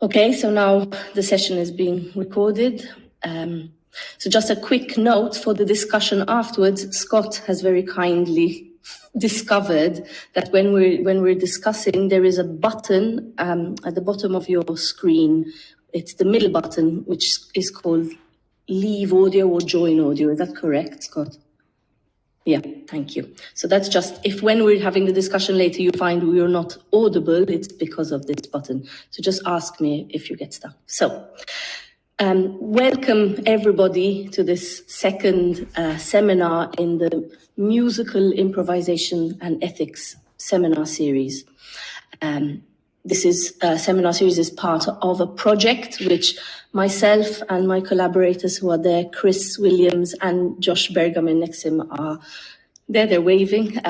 Okay, so now the session is being recorded. So just a quick note for the discussion afterwards. Scott has very kindly discovered that when we're discussing, there is a button at the bottom of your screen. It's the middle button, which is called Leave Audio or Join Audio. Is that correct, Scott? Yeah, thank you. So that's just, if when we're having the discussion later you find we're not audible, it's because of this button. So just ask me if you get stuck. So, welcome everybody to this second seminar in the Musical Improvisation and Ethics seminar series. This seminar series is part of a project which myself and my collaborators who are there, Chris Williams and Josh Bergamin next to him, are there, they're waving.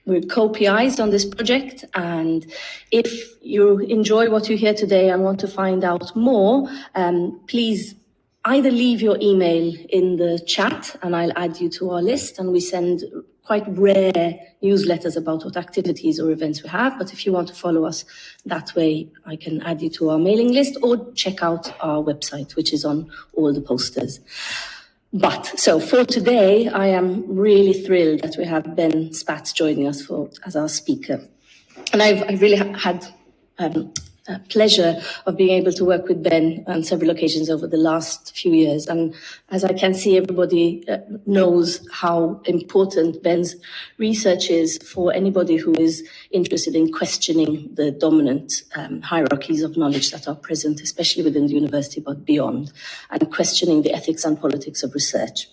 We're co-PIs on this project, and if you enjoy what you hear today and want to find out more, please either leave your email in the chat and I'll add you to our list, and we send quite rare newsletters about what activities or events we have. But if you want to follow us that way, I can add you to our mailing list or check out our website, which is on all the posters. So for today, I am really thrilled that we have Ben Spatz joining us as our speaker. And I've really had a pleasure of being able to work with Ben on several occasions over the last few years. And as I can see, everybody knows how important Ben's research is for anybody who is interested in questioning the dominant hierarchies of knowledge that are present, especially within the university, but beyond, and questioning the ethics and politics of research.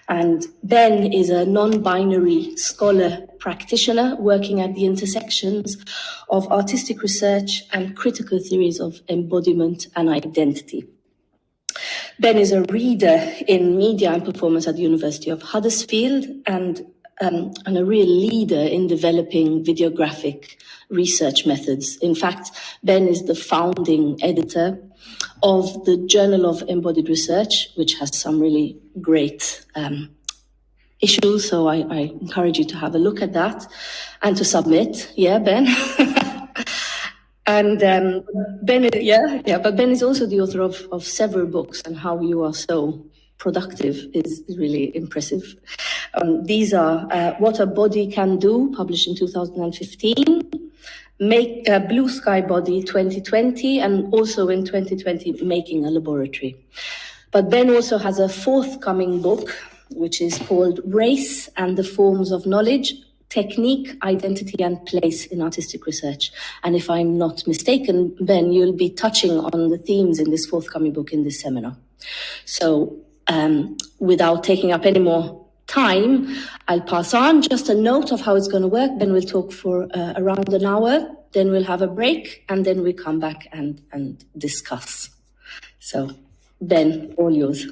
And Ben is a non-binary scholar practitioner working at the intersections of artistic research and critical theories of embodiment and identity. Ben is a reader in media and performance at the University of Huddersfield and a real leader in developing videographic research methods. In fact, Ben is the founding editor of the Journal of Embodied Research, which has some really great issues. So I encourage you to have a look at that and to submit. Yeah, Ben. And Ben, but Ben is also the author of several books, and how you are so productive is really impressive. These are What a Body Can Do, published in 2015, Blue Sky Body 2020, and also in 2020, Making a Laboratory. But Ben also has a forthcoming book, which is called Race and the Forms of Knowledge, Technique, Identity and Place in Artistic Research. And if I'm not mistaken, Ben, you'll be touching on the themes in this forthcoming book in this seminar. So without taking up any more time, I'll pass on. Just a note of how it's going to work. Ben will talk for around an hour, then we'll have a break, and then we come back and discuss. So, Ben, all yours.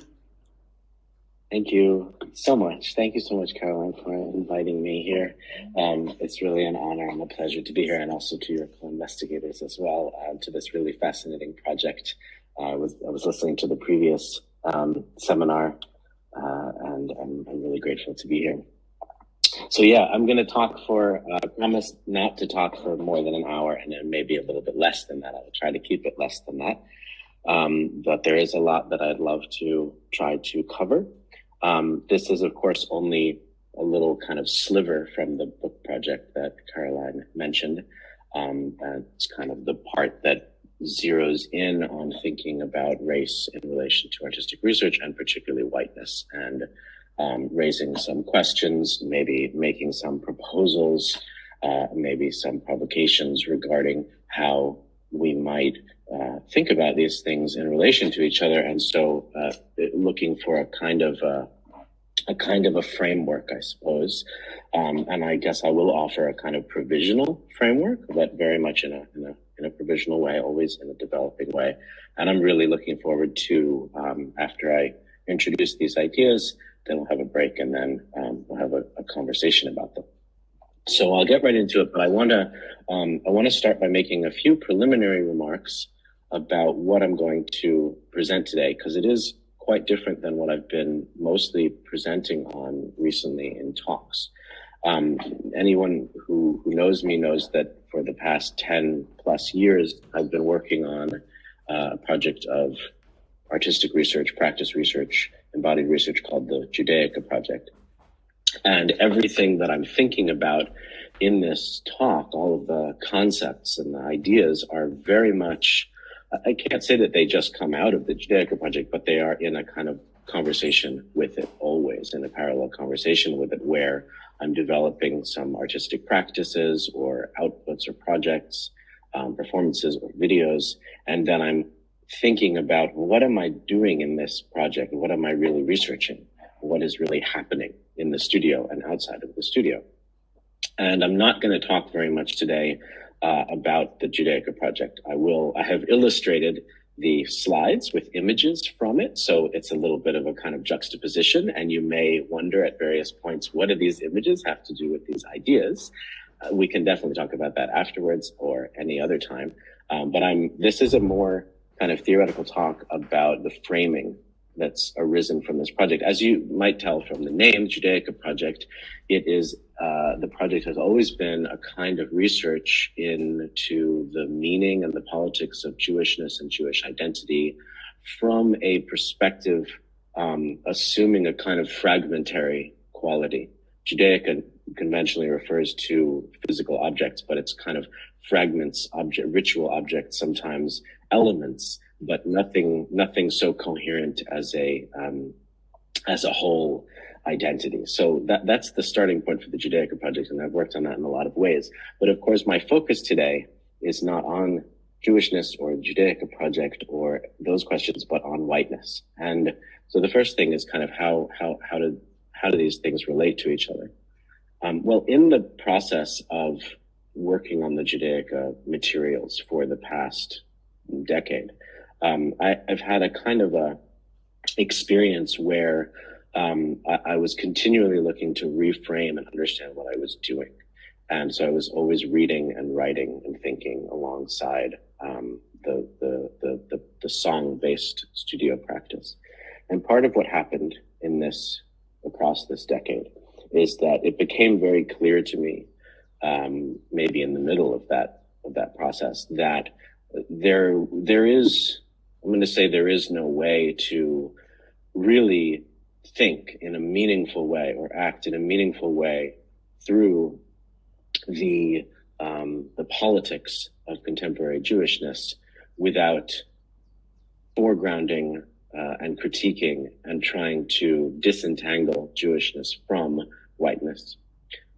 Thank you so much. Thank you so much, Caroline, for inviting me here. It's really an honor and a pleasure to be here, and also to your co-investigators as well, to this really fascinating project. I was listening to the previous seminar, and I'm really grateful to be here. So yeah, I'm going to talk I promise not to talk for more than an hour, and then maybe a little bit less than that. I'll try to keep it less than that. But there is a lot that I'd love to try to cover. This is, of course, only a little kind of sliver from the book project that Caroline mentioned. It's kind of the part that zeroes in on thinking about race in relation to artistic research, and particularly whiteness, and raising some questions, maybe making some proposals, maybe some provocations regarding how we might think about these things in relation to each other. And so looking for a kind of a framework, I suppose. And I guess I will offer a kind of provisional framework, but very much in a provisional way, always in a developing way. And I'm really looking forward to, after I introduce these ideas, then we'll have a break, and then we'll have a conversation about them. So I'll get right into it, but I want to start by making a few preliminary remarks about what I'm going to present today, because it is quite different than what I've been mostly presenting on recently in talks. Anyone who knows me knows that for the past 10 plus years, I've been working on a project of artistic research, practice research, embodied research called the Judaica Project. And everything that I'm thinking about in this talk, all of the concepts and the ideas are very much, I can't say that they just come out of the Judaica Project, but they are in a kind of conversation with it always, in a parallel conversation with it, where I'm developing some artistic practices or outputs or projects, performances or videos, and then I'm thinking about, what am I doing in this project? What am I really researching? What is really happening in the studio and outside of the studio? And I'm not going to talk very much today about the Judaica Project. I have illustrated the slides with images from it, so it's a little bit of a kind of juxtaposition, and you may wonder at various points, what do these images have to do with these ideas? We can definitely talk about that afterwards or any other time. But this is a more kind of theoretical talk about the framing that's arisen from this project. As you might tell from the name, Judaica Project, it is, the project has always been a kind of research into the meaning and the politics of Jewishness and Jewish identity from a perspective assuming a kind of fragmentary quality. Judaica conventionally refers to physical objects, but it's kind of fragments, ritual objects, sometimes elements, but nothing so coherent as a whole identity. So that's the starting point for the Judaica Project, and I've worked on that in a lot of ways. But of course, my focus today is not on Jewishness or Judaica Project or those questions, but on whiteness. And so the first thing is kind of how do these things relate to each other? Well, in the process of working on the Judaica materials for the past decade, I've had a kind of a experience where I was continually looking to reframe and understand what I was doing. And so I was always reading and writing and thinking alongside the song-based studio practice. And part of what happened across this decade is that it became very clear to me, maybe in the middle of that process, that there is no way to really think in a meaningful way or act in a meaningful way through the politics of contemporary Jewishness without foregrounding and critiquing and trying to disentangle Jewishness from whiteness.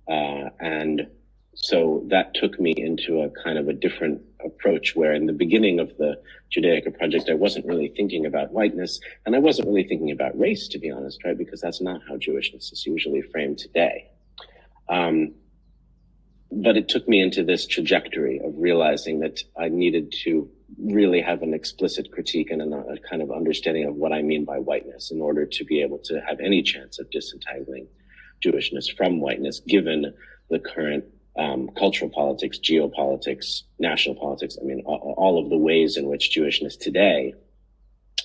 And so that took me into a kind of a different approach, where in the beginning of the Judaica Project, I wasn't really thinking about whiteness, and I wasn't really thinking about race, to be honest, right? Because that's not how Jewishness is usually framed today. But it took me into this trajectory of realizing that I needed to really have an explicit critique and a kind of understanding of what I mean by whiteness in order to be able to have any chance of disentangling Jewishness from whiteness, given the current cultural politics, geopolitics, national politics. I mean, all of the ways in which Jewishness today,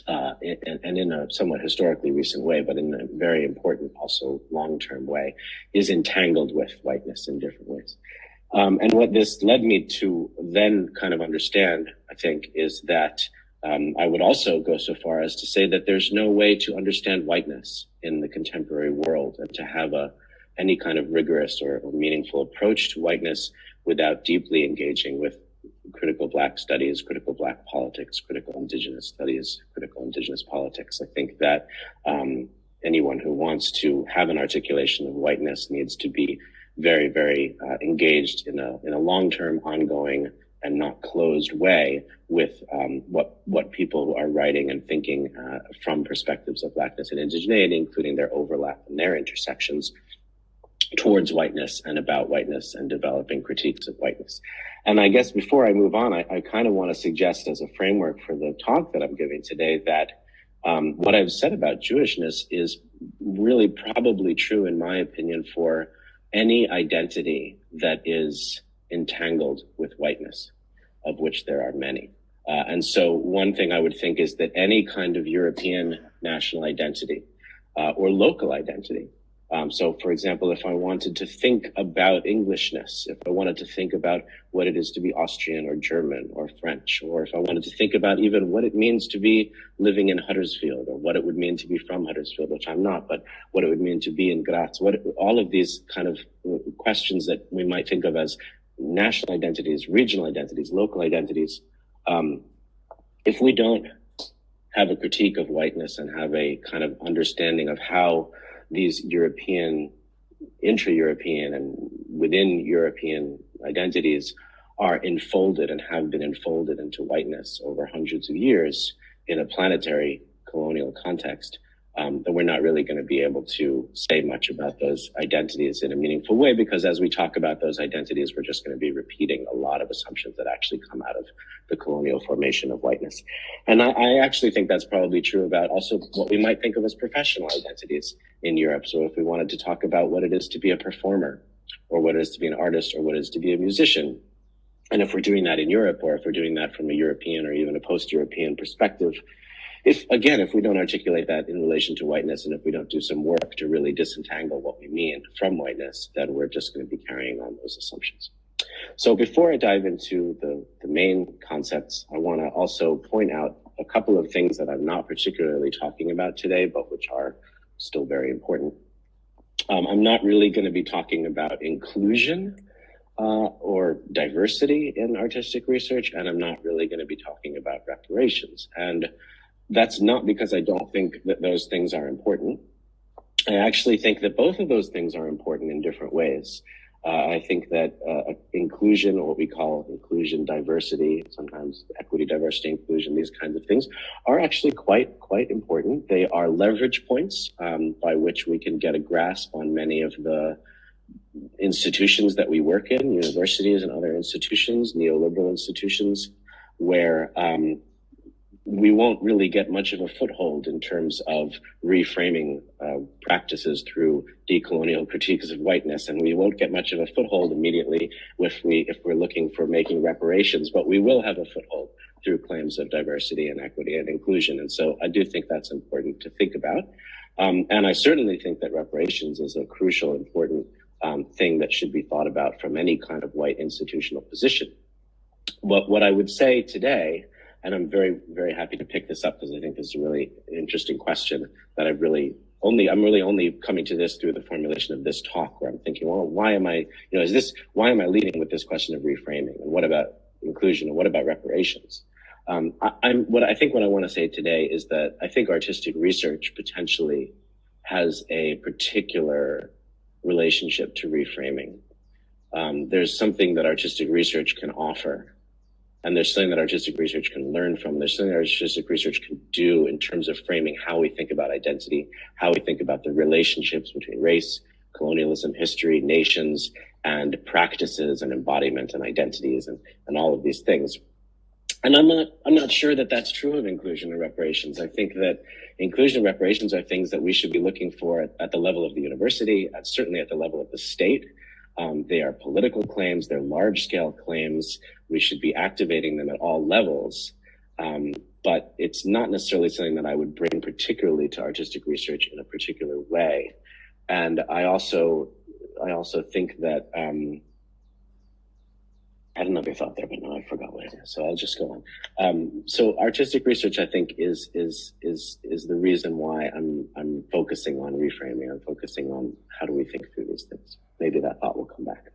and in a somewhat historically recent way, but in a very important, also long-term way, is entangled with whiteness in different ways. And what this led me to then kind of understand, I think, is that I would also go so far as to say that there's no way to understand whiteness in the contemporary world and to have any kind of rigorous or meaningful approach to whiteness without deeply engaging with critical Black studies, critical Black politics, critical Indigenous studies, critical Indigenous politics. I think that anyone who wants to have an articulation of whiteness needs to be very, very engaged in a long-term, ongoing, and not closed way with what people are writing and thinking from perspectives of Blackness and indigeneity, including their overlap and their intersections towards whiteness and about whiteness and developing critiques of whiteness. And I guess before I move on, I kind of want to suggest as a framework for the talk that I'm giving today that what I've said about Jewishness is really probably true, in my opinion, for any identity that is entangled with whiteness, of which there are many. And so one thing I would think is that any kind of European national identity or local identity So, for example, if I wanted to think about Englishness, if I wanted to think about what it is to be Austrian or German or French, or if I wanted to think about even what it means to be living in Huddersfield, or what it would mean to be from Huddersfield, which I'm not, but what it would mean to be in Graz, all of these kind of questions that we might think of as national identities, regional identities, local identities, if we don't have a critique of whiteness and have a kind of understanding of how these European, intra-European and within European identities are enfolded and have been enfolded into whiteness over hundreds of years in a planetary colonial context, then we're not really going to be able to say much about those identities in a meaningful way, because as we talk about those identities, we're just going to be repeating a lot of assumptions that actually come out of the colonial formation of whiteness. And I actually think that's probably true about also what we might think of as professional identities in Europe. So if we wanted to talk about what it is to be a performer, or what it is to be an artist, or what it is to be a musician, and if we're doing that in Europe, or if we're doing that from a European or even a post-European perspective, if we don't articulate that in relation to whiteness, and if we don't do some work to really disentangle what we mean from whiteness, then we're just going to be carrying on those assumptions. So before I dive into the main concepts, I want to also point out a couple of things that I'm not particularly talking about today, but which are still very important. I'm not really going to be talking about inclusion or diversity in artistic research, and I'm not really going to be talking about reparations. And that's not because I don't think that those things are important. I actually think that both of those things are important in different ways. I think that inclusion, or what we call inclusion, diversity, sometimes equity, diversity, inclusion, these kinds of things are actually quite important. They are leverage points by which we can get a grasp on many of the institutions that we work in, universities and other institutions, neoliberal institutions, where we won't really get much of a foothold in terms of reframing practices through decolonial critiques of whiteness, and we won't get much of a foothold immediately if we're looking for making reparations, but we will have a foothold through claims of diversity and equity and inclusion. And so I do think that's important to think about. And I certainly think that reparations is a crucial, important thing that should be thought about from any kind of white institutional position. But what I would say today, and I'm very, very happy to pick this up because I think this is a really interesting question that I'm really only coming to this through the formulation of this talk, where I'm thinking, well, why am I leading with this question of reframing, and what about inclusion, and what about reparations? What I want to say today is that I think artistic research potentially has a particular relationship to reframing. There's something that artistic research can offer, and there's something that artistic research can learn from. There's something that artistic research can do in terms of framing how we think about identity, how we think about the relationships between race, colonialism, history, nations, and practices and embodiment and identities and all of these things. And I'm not sure that that's true of inclusion and reparations. I think that inclusion and reparations are things that we should be looking for at the level of the university, certainly at the level of the state. They are political claims, they're large-scale claims. We should be activating them at all levels. But it's not necessarily something that I would bring particularly to artistic research in a particular way. And I also think that, I had another thought there, but now I forgot what it is. So I'll just go on. So artistic research, I think, is the reason why I'm focusing on reframing. I'm focusing on how do we think through these things. Maybe that thought will come back.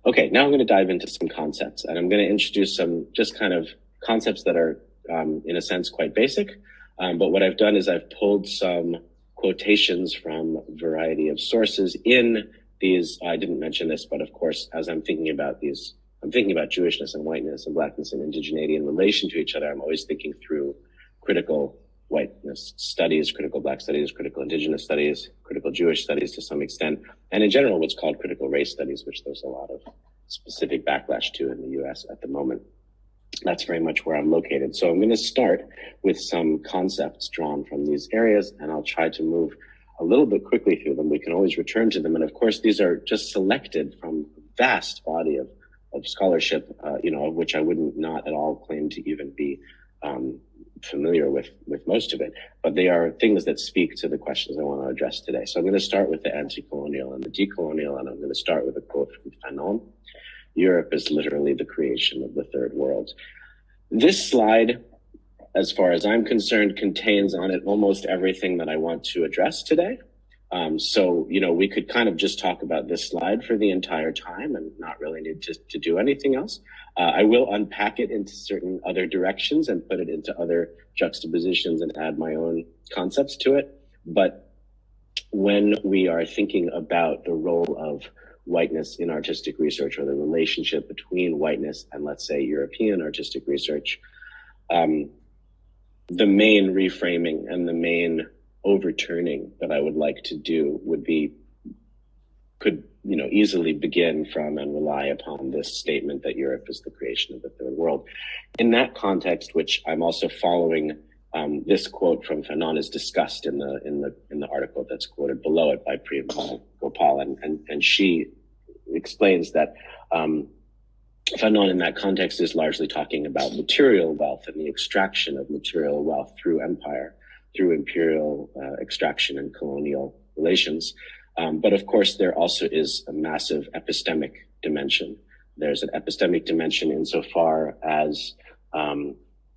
Okay, now I'm going to dive into some concepts, and I'm going to introduce some just kind of concepts that are, in a sense, quite basic. But what I've done is I've pulled some quotations from a variety of sources in these. I didn't mention this, but of course, as I'm thinking about these, I'm thinking about Jewishness and whiteness and blackness and indigeneity in relation to each other. I'm always thinking through critical whiteness studies, critical black studies, critical indigenous studies, critical Jewish studies to some extent, and in general, what's called critical race studies, which there's a lot of specific backlash to in the US at the moment. That's very much where I'm located. So I'm going to start with some concepts drawn from these areas, and I'll try to move a little bit quickly through them. We can always return to them. And of course, these are just selected from a vast body of scholarship, of which I wouldn't not at all claim to even be familiar with most of it, but they are things that speak to the questions I want to address today. So I'm going to start with the anti-colonial and the decolonial, and I'm going to start with a quote from Fanon. Europe is literally the creation of the third world. This slide, as far as I'm concerned, contains on it almost everything that I want to address today. So, we could kind of just talk about this slide for the entire time and not really need to do anything else. I will unpack it into certain other directions and put it into other juxtapositions and add my own concepts to it. But when we are thinking about the role of whiteness in artistic research, or the relationship between whiteness and, let's say, European artistic research, the main reframing and the main overturning that I would like to do could easily begin from and rely upon this statement that Europe is the creation of the third world. In that context, which I'm also following, this quote from Fanon is discussed in the article that's quoted below it by Priya Gopal, and she explains that Fanon in that context is largely talking about material wealth and the extraction of material wealth through empire, through imperial extraction and colonial relations. But of course, there also is a massive epistemic dimension. There's an epistemic dimension insofar as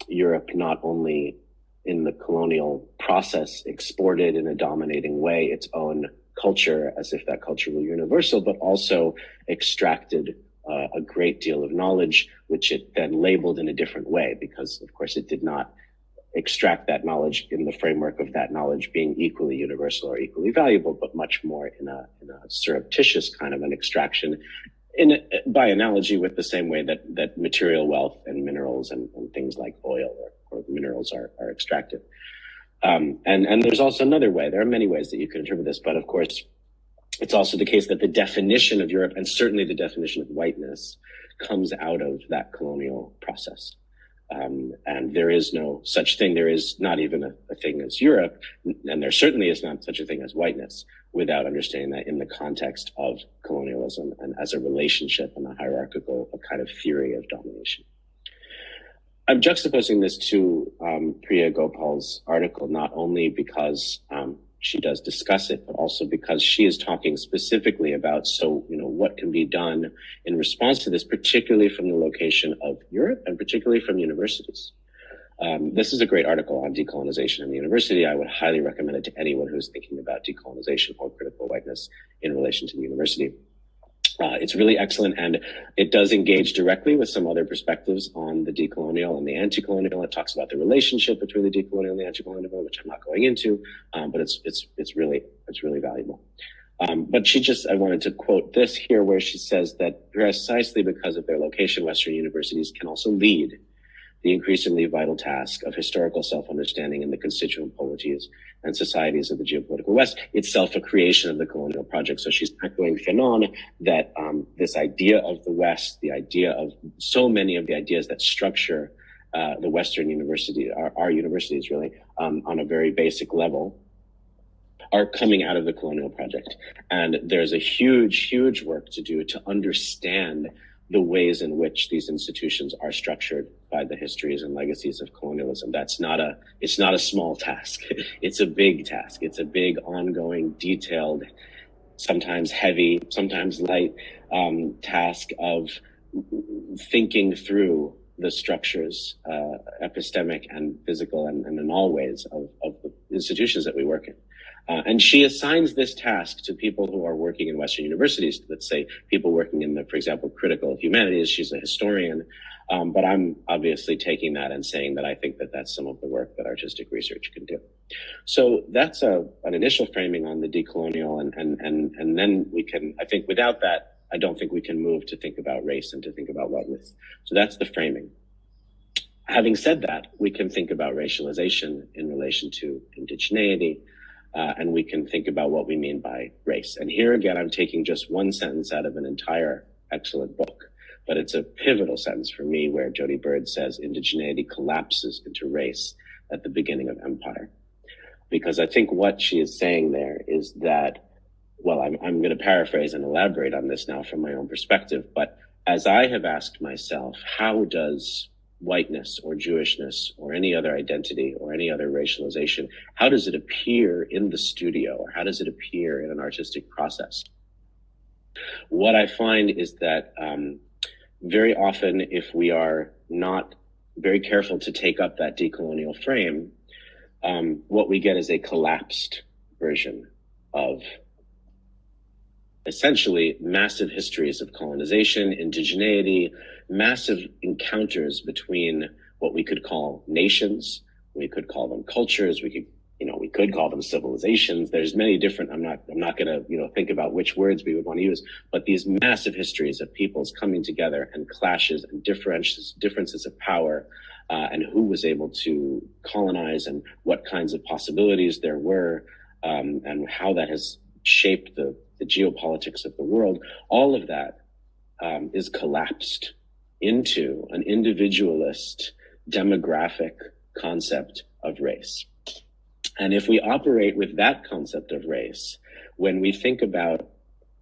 Europe not only in the colonial process exported in a dominating way its own culture as if that culture were universal, but also extracted a great deal of knowledge, which it then labeled in a different way, because of course it did not extract that knowledge in the framework of that knowledge being equally universal or equally valuable, but much more in a surreptitious kind of an extraction, by analogy with the same way that material wealth and minerals and things like oil or minerals are extracted. And there's also another way. There are many ways that you can interpret this, but of course, it's also the case that the definition of Europe, and certainly the definition of whiteness, comes out of that colonial process. And there is no such thing. There is not even a thing as Europe, and there certainly is not such a thing as whiteness, without understanding that in the context of colonialism and as a relationship and a hierarchical kind of theory of domination. I'm juxtaposing this to Priya Gopal's article, not only because she does discuss it, but also because she is talking specifically about, what can be done in response to this, particularly from the location of Europe and particularly from universities. This is a great article on decolonization in the university. I would highly recommend it to anyone who's thinking about decolonization or critical whiteness in relation to the university. It's really excellent, and it does engage directly with some other perspectives on the decolonial and the anti-colonial. It talks about the relationship between the decolonial and the anti-colonial, which I'm not going into, but it's really valuable. But I wanted to quote this here, where she says that precisely because of their location, Western universities can also lead the increasingly vital task of historical self-understanding in the constituent polities and societies of the geopolitical West, itself a creation of the colonial project. So she's echoing Fanon that this idea of the West, the idea of so many of the ideas that structure the Western university, our universities really, on a very basic level, are coming out of the colonial project. And there's a huge, huge work to do to understand the ways in which these institutions are structured by the histories and legacies of colonialism. It's not a small task. It's a big task. It's a big, ongoing, detailed, sometimes heavy, sometimes light task of thinking through the structures, epistemic and physical and in all ways of the institutions that we work in. And she assigns this task to people who are working in Western universities, let's say people working in for example, critical humanities. She's a historian, but I'm obviously taking that and saying that I think that that's some of the work that artistic research can do. So that's an initial framing on the decolonial, and then we can, I think without that, I don't think we can move to think about race and to think about whiteness. So that's the framing. Having said that, we can think about racialization in relation to indigeneity, and we can think about what we mean by race. And here again, I'm taking just one sentence out of an entire excellent book, but it's a pivotal sentence for me where Jody Bird says indigeneity collapses into race at the beginning of empire. Because I think what she is saying there is that, well, I'm going to paraphrase and elaborate on this now from my own perspective, but as I have asked myself, how does whiteness or Jewishness or any other identity or any other racialization, how does it appear in the studio, or how does it appear in an artistic process? What I find is that very often, if we are not very careful to take up that decolonial frame, what we get is a collapsed version of essentially massive histories of colonization, indigeneity, massive encounters between what we could call nations, we could call them cultures, we could call them civilizations. There's many different, I'm not going to, think about which words we would want to use, but these massive histories of peoples coming together and clashes and differences of power, and who was able to colonize and what kinds of possibilities there were, and how that has shaped the geopolitics of the world. All of that is collapsed into an individualist demographic concept of race. And if we operate with that concept of race, when we think about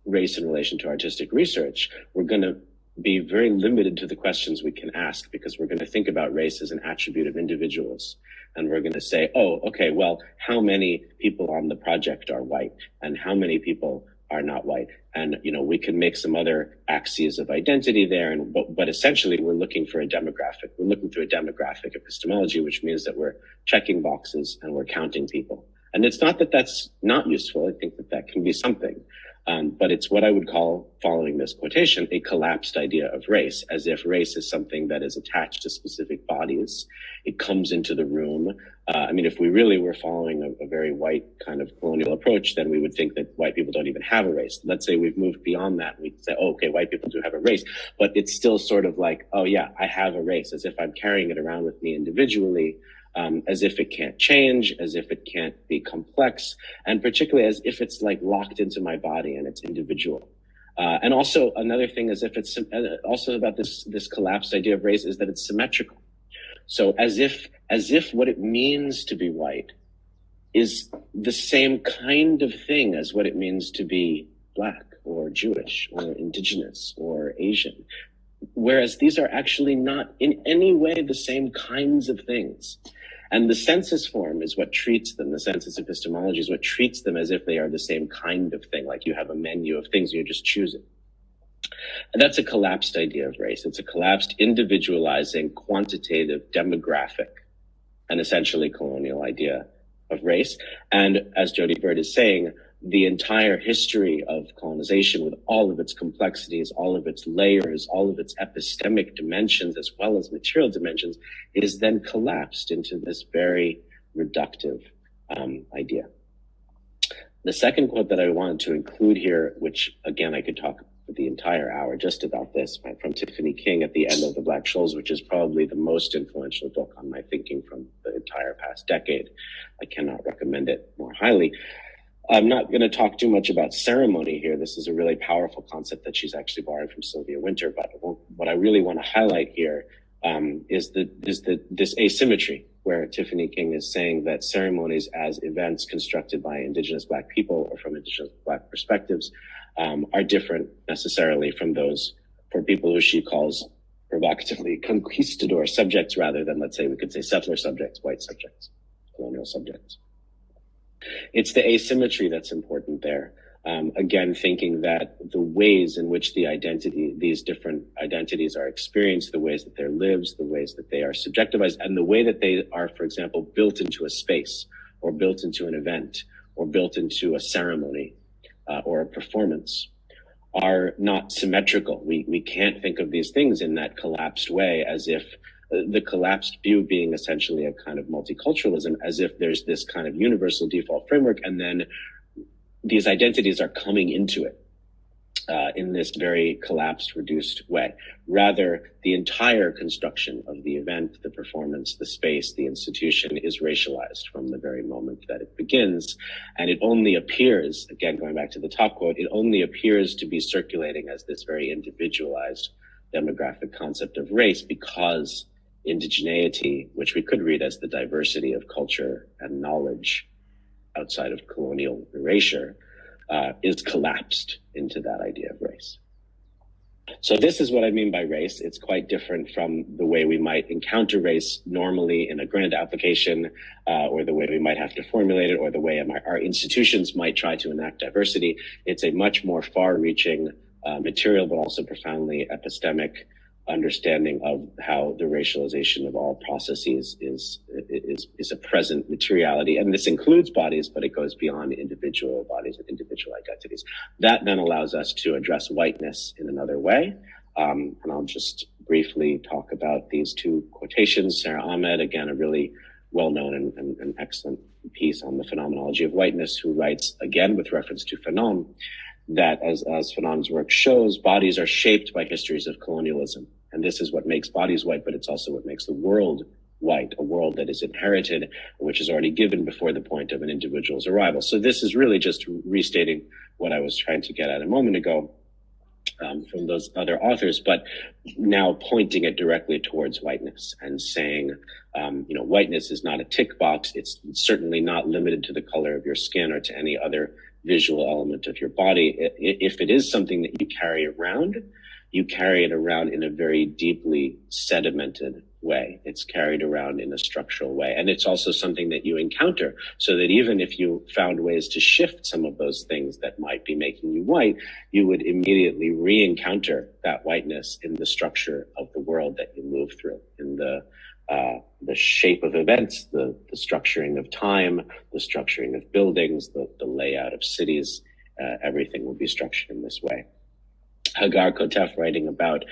race in relation to artistic research, we're going to be very limited to the questions we can ask, because we're going to think about race as an attribute of individuals. And we're going to say, oh, okay, well, how many people on the project are white and how many people are not white? And, we can make some other axes of identity there. But essentially, we're looking for a demographic. We're looking through a demographic epistemology, which means that we're checking boxes and we're counting people. And it's not that that's not useful. I think that can be something. But it's what I would call, following this quotation, a collapsed idea of race, as if race is something that is attached to specific bodies. It comes into the room. If we really were following a very white kind of colonial approach, then we would think that white people don't even have a race. Let's say we've moved beyond that. We say, oh, okay, white people do have a race, but it's still sort of like, oh yeah, I have a race, as if I'm carrying it around with me individually. As if it can't change, as if it can't be complex, and particularly as if it's like locked into my body and it's individual. And also another thing is, if it's also about this collapsed idea of race, is that it's symmetrical. So as if what it means to be white is the same kind of thing as what it means to be Black or Jewish or indigenous or Asian. Whereas these are actually not in any way the same kinds of things. And the census form is what treats them, the census epistemology is what treats them as if they are the same kind of thing, like you have a menu of things and you just choose it. And that's a collapsed idea of race. It's a collapsed, individualizing, quantitative, demographic, and essentially colonial idea of race. And as Jody Bird is saying, the entire history of colonization, with all of its complexities, all of its layers, all of its epistemic dimensions, as well as material dimensions, is then collapsed into this very reductive idea. The second quote that I wanted to include here, which again, I could talk for the entire hour just about this, from Tiffany King at the end of The Black Shoals, which is probably the most influential book on my thinking from the entire past decade. I cannot recommend it more highly. I'm not going to talk too much about ceremony here. This is a really powerful concept that she's actually borrowed from Sylvia Wynter. But what I really want to highlight here is this asymmetry, where Tiffany King is saying that ceremonies as events constructed by Indigenous Black people or from Indigenous Black perspectives are different necessarily from those for people who she calls provocatively conquistador subjects, rather than, let's say, we could say settler subjects, white subjects, colonial subjects. It's the asymmetry that's important there. Again, thinking that the ways in which these different identities are experienced, the ways that they're lived, the ways that they are subjectivized, and the way that they are, for example, built into a space or built into an event or built into a ceremony or a performance are not symmetrical. We can't think of these things in that collapsed way, as if the collapsed view being essentially a kind of multiculturalism, as if there's this kind of universal default framework, and then these identities are coming into it in this very collapsed, reduced way. Rather, the entire construction of the event, the performance, the space, the institution is racialized from the very moment that it begins. And it only appears, again, going back to the top quote, it only appears to be circulating as this very individualized demographic concept of race because indigeneity, which we could read as the diversity of culture and knowledge outside of colonial erasure, is collapsed into that idea of race. So this is what I mean by race. It's quite different from the way we might encounter race normally in a grant application, or the way we might have to formulate it, or the way our institutions might try to enact diversity. It's a much more far-reaching material, but also profoundly epistemic understanding of how the racialization of all processes is a present materiality. And this includes bodies, but it goes beyond individual bodies and individual identities. That then allows us to address whiteness in another way. And I'll just briefly talk about these two quotations. Sarah Ahmed, again, a really well-known and excellent piece on the phenomenology of whiteness, who writes, again, with reference to Fanon, that as Fanon's work shows, bodies are shaped by histories of colonialism. And this is what makes bodies white, but it's also what makes the world white, a world that is inherited, which is already given before the point of an individual's arrival. So this is really just restating what I was trying to get at a moment ago from those other authors, but now pointing it directly towards whiteness and saying, whiteness is not a tick box. It's certainly not limited to the color of your skin or to any other visual element of your body. If it is something that you carry it around in a very deeply sedimented way. It's carried around in a structural way. And it's also something that you encounter, so that even if you found ways to shift some of those things that might be making you white, you would immediately re-encounter that whiteness in the structure of the world that you move through, in the shape of events, the structuring of time, the structuring of buildings, the layout of cities. Everything will be structured in this way. Hagar Kotef, writing about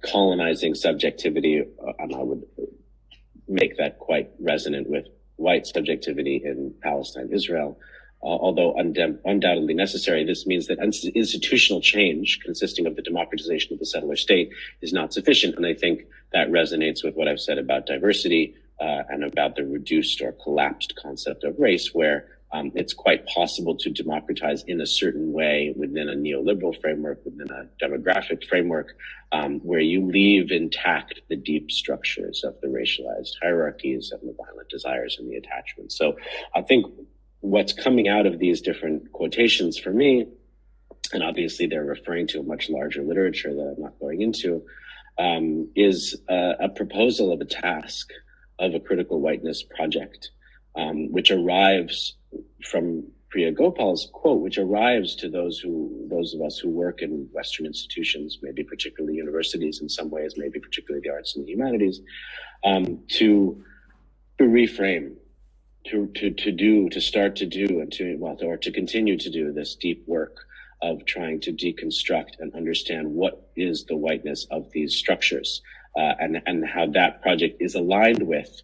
colonizing subjectivity, and I would make that quite resonant with white subjectivity in Palestine, Israel. Although undoubtedly necessary, this means that institutional change consisting of the democratization of the settler state is not sufficient. And I think that resonates with what I've said about diversity and about the reduced or collapsed concept of race, where it's quite possible to democratize in a certain way within a neoliberal framework, within a demographic framework, where you leave intact the deep structures of the racialized hierarchies and the violent desires and the attachments. So I think what's coming out of these different quotations for me, and obviously they're referring to a much larger literature that I'm not going into, is a proposal of a task of a critical whiteness project, which arrives from Priya Gopal's quote, which arrives to those of us who work in Western institutions, maybe particularly universities in some ways, maybe particularly the arts and the humanities, to reframe, to start to do, and to continue to do this deep work of trying to deconstruct and understand what is the whiteness of these structures, and how that project is aligned with,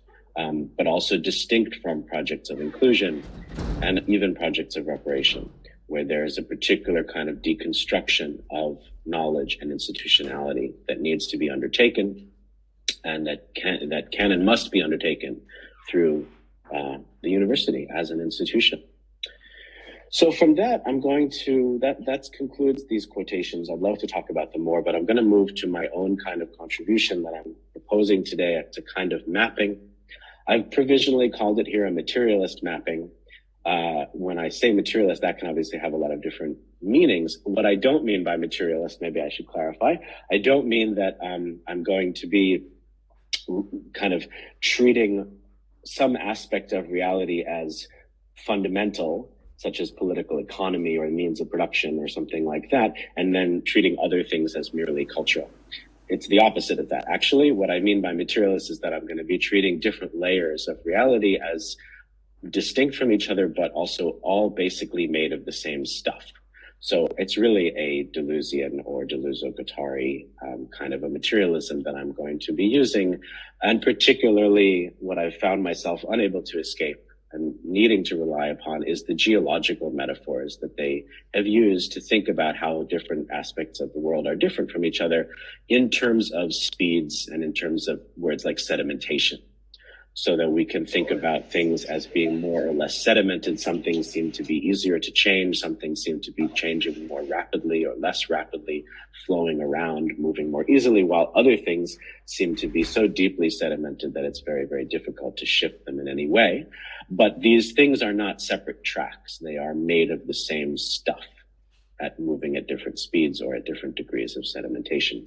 but also distinct from projects of inclusion and even projects of reparation, where there is a particular kind of deconstruction of knowledge and institutionality that needs to be undertaken, and that can and must be undertaken through the university as an institution. So from that, that concludes these quotations. I'd love to talk about them more, but I'm going to move to my own kind of contribution that I'm proposing today. It's a kind of mapping. I've provisionally called it here a materialist mapping. When I say materialist, that can obviously have a lot of different meanings. What I don't mean by materialist, maybe I should clarify, I don't mean that I'm going to be kind of treating some aspect of reality as fundamental, such as political economy or means of production or something like that, and then treating other things as merely cultural. It's the opposite of that. Actually, what I mean by materialist is that I'm going to be treating different layers of reality as distinct from each other, but also all basically made of the same stuff. So it's really a Deleuzian or Deleuzo-Guattari kind of a materialism that I'm going to be using. And particularly what I've found myself unable to escape and needing to rely upon is the geological metaphors that they have used to think about how different aspects of the world are different from each other in terms of speeds and in terms of words like sedimentation, so that we can think about things as being more or less sedimented. Some things seem to be easier to change. Some things seem to be changing more rapidly or less rapidly, flowing around, moving more easily, while other things seem to be so deeply sedimented that it's very, very difficult to shift them in any way. But these things are not separate tracks. They are made of the same stuff. at moving at different speeds or at different degrees of sedimentation.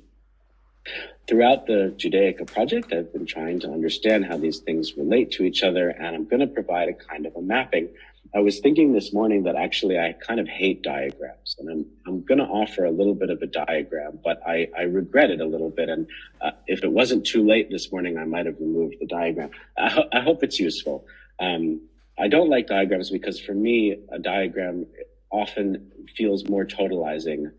Throughout the Judaica project, I've been trying to understand how these things relate to each other, and I'm going to provide a kind of a mapping. I was thinking this morning that actually I kind of hate diagrams, and I'm going to offer a little bit of a diagram, but I regret it a little bit, and if it wasn't too late this morning, I might have removed the diagram. I hope it's useful. I don't like diagrams because for me, a diagram often feels more totalizing.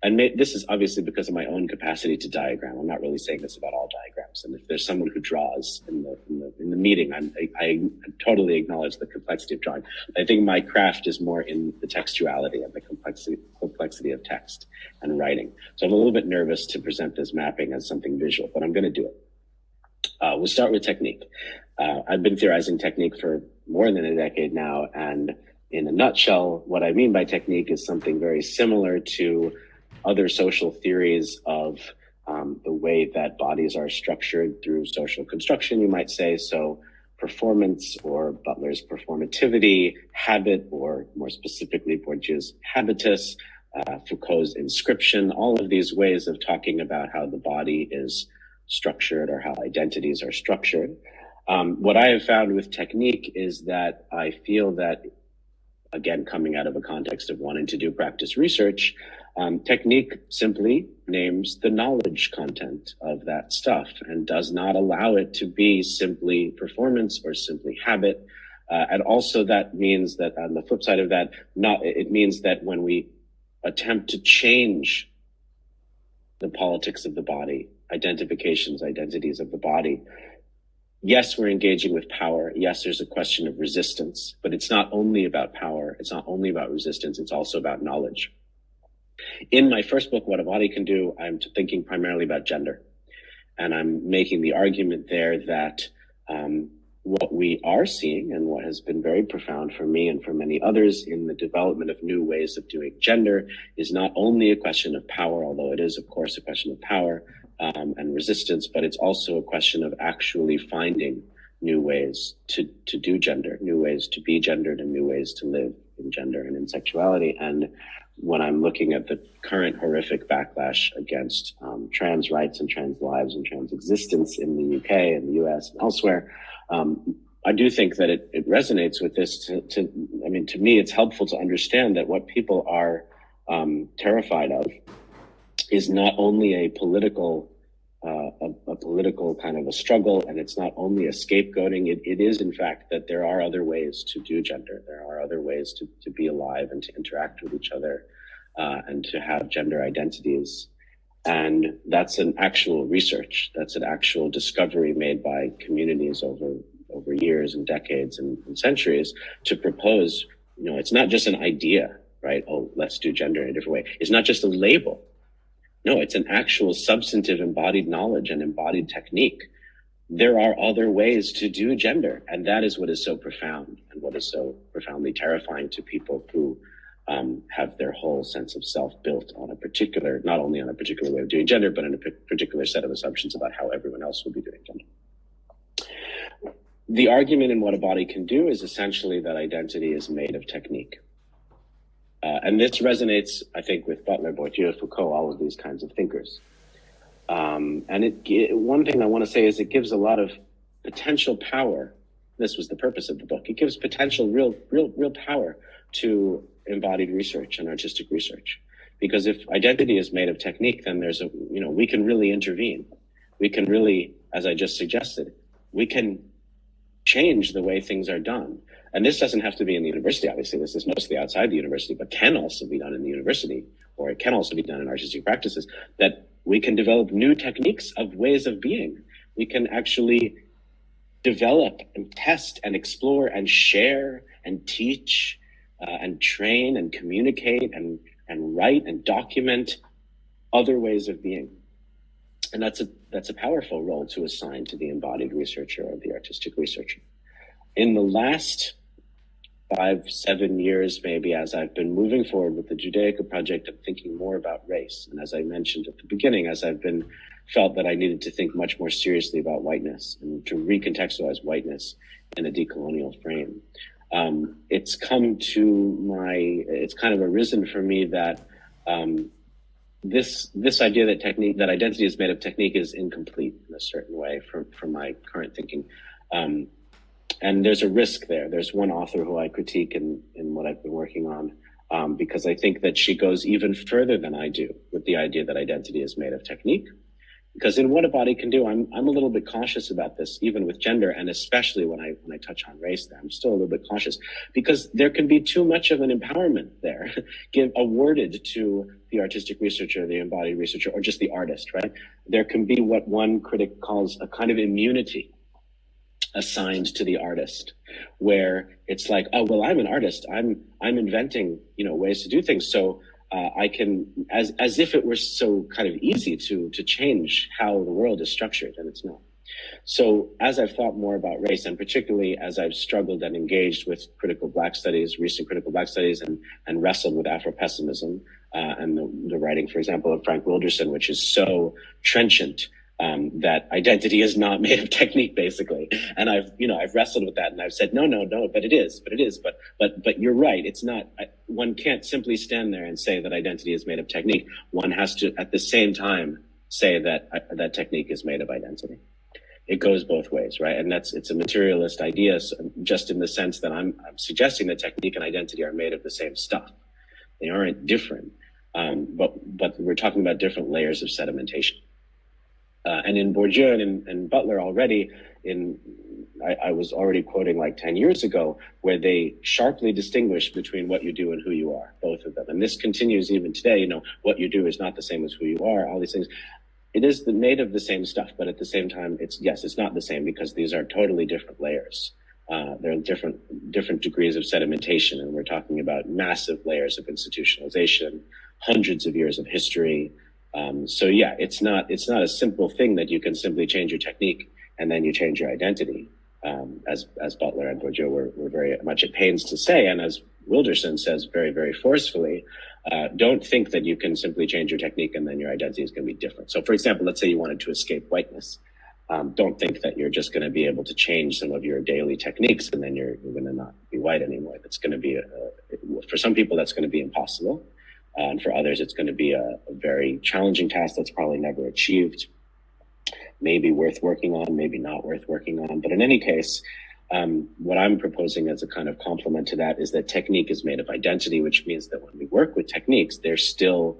And this is obviously because of my own capacity to diagram. I'm not really saying this about all diagrams. And if there's someone who draws in the meeting, I totally acknowledge the complexity of drawing. I think my craft is more in the textuality and the complexity of text and writing. So I'm a little bit nervous to present this mapping as something visual, but I'm going to do it. We'll start with technique. I've been theorizing technique for more than a decade now. And in a nutshell, what I mean by technique is something very similar to other social theories of the way that bodies are structured through social construction, you might say. So performance, or Butler's performativity, habit, or more specifically Bourdieu's habitus, Foucault's inscription, all of these ways of talking about how the body is structured or how identities are structured. What I have found with technique is that I feel that, again, coming out of a context of wanting to do practice research, technique simply names the knowledge content of that stuff and does not allow it to be simply performance or simply habit. And also that means that on the flip side of that, it means that when we attempt to change the politics of the body, identities of the body, yes, we're engaging with power. Yes, there's a question of resistance, but it's not only about power. It's not only about resistance. It's also about knowledge. In my first book, What a Body Can Do, I'm thinking primarily about gender. And I'm making the argument there that what we are seeing and what has been very profound for me and for many others in the development of new ways of doing gender is not only a question of power, although it is, of course, a question of power and resistance, but it's also a question of actually finding new ways to do gender, new ways to be gendered, and new ways to live in gender and in sexuality. And when I'm looking at the current horrific backlash against trans rights and trans lives and trans existence in the UK and the US and elsewhere, I do think that it resonates with this. To me, it's helpful to understand that what people are terrified of is not only a political kind of a struggle, and it's not only a scapegoating. It is, in fact, that there are other ways to do gender. There are other ways to be alive and to interact with each other and to have gender identities. And that's an actual research. That's an actual discovery made by communities over years and decades and centuries to propose, it's not just an idea, right? Oh, let's do gender in a different way. It's not just a label. No, it's an actual substantive embodied knowledge and embodied technique. There are other ways to do gender. And that is what is so profound and what is so profoundly terrifying to people who have their whole sense of self built on not only on a particular way of doing gender, but in a particular set of assumptions about how everyone else will be doing gender. The argument in What a Body Can Do is essentially that identity is made of technique. And this resonates, I think, with Butler, Bourdieu, Foucault, all of these kinds of thinkers. And one thing I want to say is it gives a lot of potential power. This was the purpose of the book. It gives potential, real power to embodied research and artistic research. Because if identity is made of technique, then we can really intervene. We can really, as I just suggested, we can change the way things are done. And this doesn't have to be in the university, obviously. This is mostly outside the university, but can also be done in the university, or it can also be done in artistic practices, that we can develop new techniques of ways of being. We can actually develop and test and explore and share and teach and train and communicate and write and document other ways of being. And that's a powerful role to assign to the embodied researcher or the artistic researcher. In the last 5-7 years, maybe, as I've been moving forward with the Judaica project, I'm thinking more about race. And as I mentioned at the beginning, as I've felt that I needed to think much more seriously about whiteness and to recontextualize whiteness in a decolonial frame. It's kind of arisen for me that This idea that identity is made of technique is incomplete in a certain way from my current thinking. And there's a risk there. There's one author who I critique in what I've been working on, because I think that she goes even further than I do with the idea that identity is made of technique. Because in what a body can do, I'm a little bit cautious about this, even with gender, and especially when I touch on race. There, I'm still a little bit cautious because there can be too much of an empowerment there, awarded to the artistic researcher, the embodied researcher, or just the artist, right? There can be what one critic calls a kind of immunity assigned to the artist, where it's like, oh well, I'm an artist. I'm inventing, ways to do things. So I can, as if it were so kind of easy to change how the world is structured, and it's not. So as I've thought more about race, and particularly as I've struggled and engaged with recent critical Black studies, and wrestled with Afro-pessimism, and the writing, for example, of Frank Wilderson, which is so trenchant, that identity is not made of technique, basically. And I've wrestled with that, and I've said, no, but it is, but you're right. It's not, one can't simply stand there and say that identity is made of technique. One has to, at the same time, say that technique is made of identity. It goes both ways, right? And it's a materialist idea, just in the sense that I'm suggesting that technique and identity are made of the same stuff. They aren't different, but we're talking about different layers of sedimentation. And in Bourdieu and Butler already, I was already quoting like 10 years ago, where they sharply distinguish between what you do and who you are, both of them. And this continues even today. What you do is not the same as who you are, all these things. It is made of the same stuff, but at the same time, it's not the same, because these are totally different layers. There are different degrees of sedimentation, and we're talking about massive layers of institutionalization, hundreds of years of history. So yeah, it's not a simple thing that you can simply change your technique and then you change your identity, as Butler and Bourdieu were very much at pains to say, and as Wilderson says very, very forcefully. Don't think that you can simply change your technique and then your identity is going to be different. So, for example, let's say you wanted to escape whiteness. Don't think that you're just going to be able to change some of your daily techniques and then you're going to not be white anymore. That's going to be, for some people, that's going to be impossible. And for others, it's going to be a very challenging task that's probably never achieved. Maybe worth working on, maybe not worth working on. But in any case, what I'm proposing as a kind of complement to that is that technique is made of identity, which means that when we work with techniques, they're still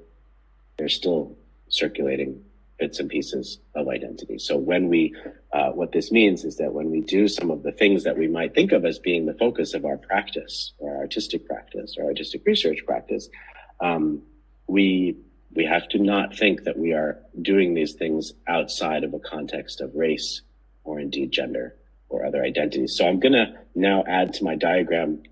circulating bits and pieces of identity. So when what this means is that when we do some of the things that we might think of as being the focus of our practice, or our artistic practice, or artistic research practice, we have to not think that we are doing these things outside of a context of race, or indeed gender, or other identities. So I'm going to now add to my diagram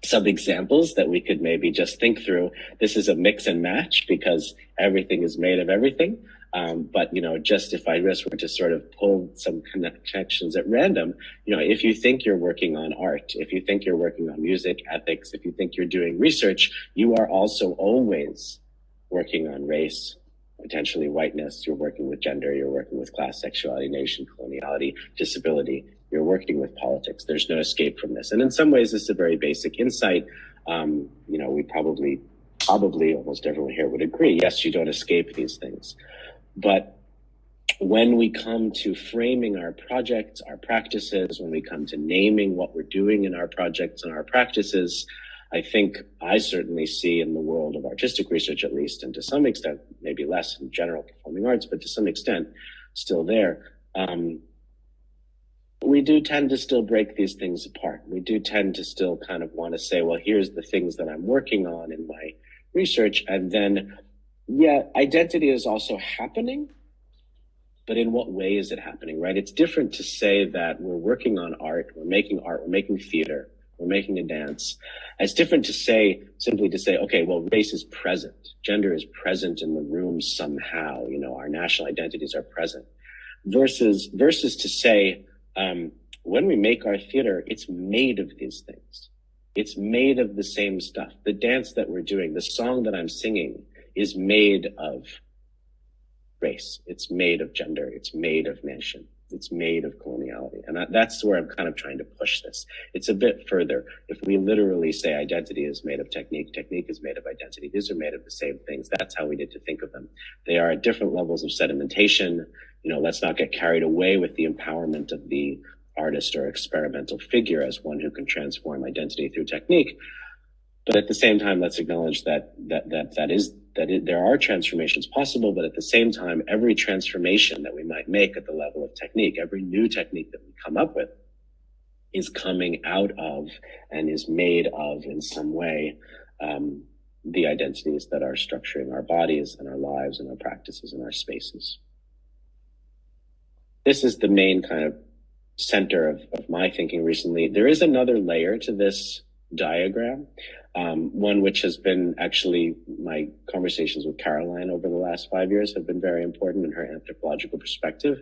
some examples that we could maybe just think through. This is a mix and match because everything is made of everything. But, just if I just were to sort of pull some connections at random, if you think you're working on art, if you think you're working on music, ethics, if you think you're doing research, you are also always working on race, potentially whiteness. You're working with gender, you're working with class, sexuality, nation, coloniality, disability. You're working with politics. There's no escape from this. And in some ways, this is a very basic insight. We probably almost everyone here would agree. Yes, you don't escape these things. But when we come to framing our projects, our practices, when we come to naming what we're doing in our projects and our practices, I think I certainly see in the world of artistic research, at least, and to some extent, maybe less in general performing arts, but to some extent still there, we do tend to still break these things apart. We do tend to still kind of want to say, well, here's the things that I'm working on in my research. And then, yeah, identity is also happening, but in what way is it happening, right? It's different to say that we're working on art, we're making theater, we're making a dance. It's different to simply say, okay, well, race is present. Gender is present in the room somehow. Our national identities are present. Versus to say, when we make our theater, it's made of these things. It's made of the same stuff. The dance that we're doing, the song that I'm singing is made of race. It's made of gender. It's made of nation. it's made of coloniality. And that's where I'm kind of trying to push this. It's a bit further. If we literally say identity is made of technique, technique is made of identity, these are made of the same things. That's how we need to think of them. They are at different levels of sedimentation. Let's not get carried away with the empowerment of the artist or experimental figure as one who can transform identity through technique. But at the same time, let's acknowledge that there are transformations possible, but at the same time, every transformation that we might make at the level of technique, every new technique that we come up with is coming out of and is made of in some way the identities that are structuring our bodies and our lives and our practices and our spaces. This is the main kind of center of my thinking recently. There is another layer to this diagram, one which has been actually my conversations with Caroline over the last 5 years have been very important in her anthropological perspective,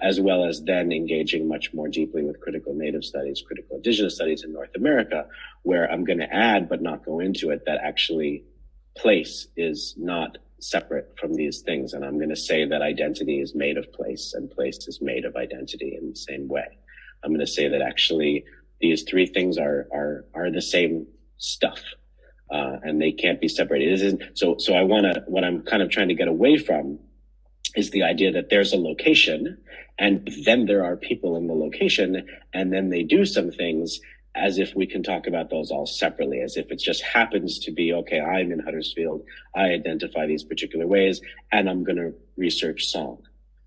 as well as then engaging much more deeply with critical Native studies, critical Indigenous studies in North America, where I'm going to add, but not go into it, that actually place is not separate from these things. And I'm going to say that identity is made of place and place is made of identity in the same way. I'm going to say that actually these three things are the same stuff, and they can't be separated. So what I'm kind of trying to get away from is the idea that there's a location and then there are people in the location and then they do some things as if we can talk about those all separately, as if it just happens to be, okay, I'm in Huddersfield, I identify these particular ways and I'm going to research song.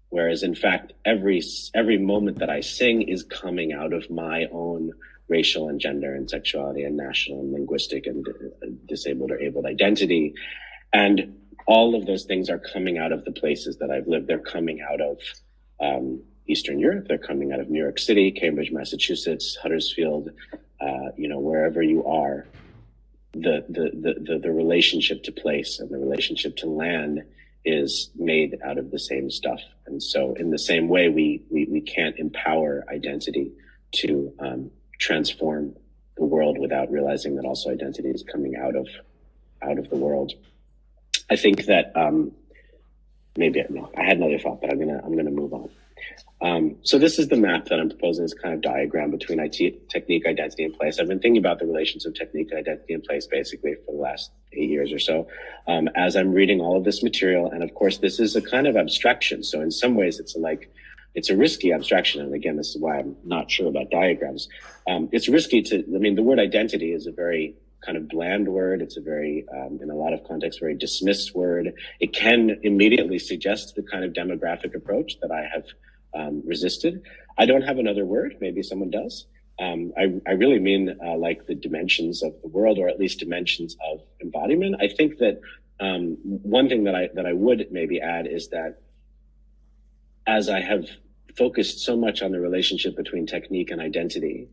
Whereas in fact, every moment that I sing is coming out of my own racial and gender and sexuality and national and linguistic and disabled or abled identity. And all of those things are coming out of the places that I've lived. They're coming out of Eastern Europe. They're coming out of New York City, Cambridge, Massachusetts, Huddersfield, wherever you are. The relationship to place and the relationship to land is made out of the same stuff. And so in the same way, we can't empower identity to transform the world without realizing that also identity is coming out of the world. I think that I had another thought, but I'm gonna move on. So this is the map that I'm proposing, this kind of diagram between technique, identity, and place. I've been thinking about the relations of technique, identity, and place basically for the last 8 years or so, as I'm reading all of this material. And of course, this is a kind of abstraction. So in some ways, it's a risky abstraction. And again, this is why I'm not sure about diagrams. It's risky the word identity is a very kind of bland word. It's a very, in a lot of contexts, very dismissed word. It can immediately suggest the kind of demographic approach that I have resisted. I don't have another word. Maybe someone does. I really mean like the dimensions of the world, or at least dimensions of embodiment. I think that one thing that I would maybe add is that as I have focused so much on the relationship between technique and identity,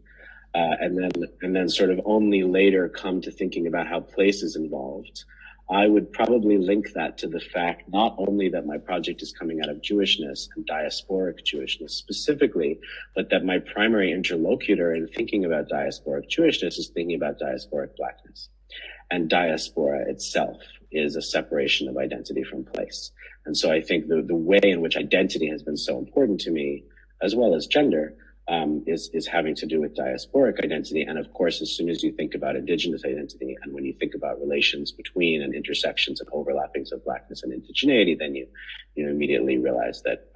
and then sort of only later come to thinking about how place is involved, I would probably link that to the fact not only that my project is coming out of Jewishness and diasporic Jewishness specifically, but that my primary interlocutor in thinking about diasporic Jewishness is thinking about diasporic Blackness. And diaspora itself is a separation of identity from place. And so I think the way in which identity has been so important to me, as well as gender, is having to do with diasporic identity. And of course, as soon as you think about Indigenous identity, and when you think about relations between and intersections and overlappings of Blackness and indigeneity, then you immediately realize that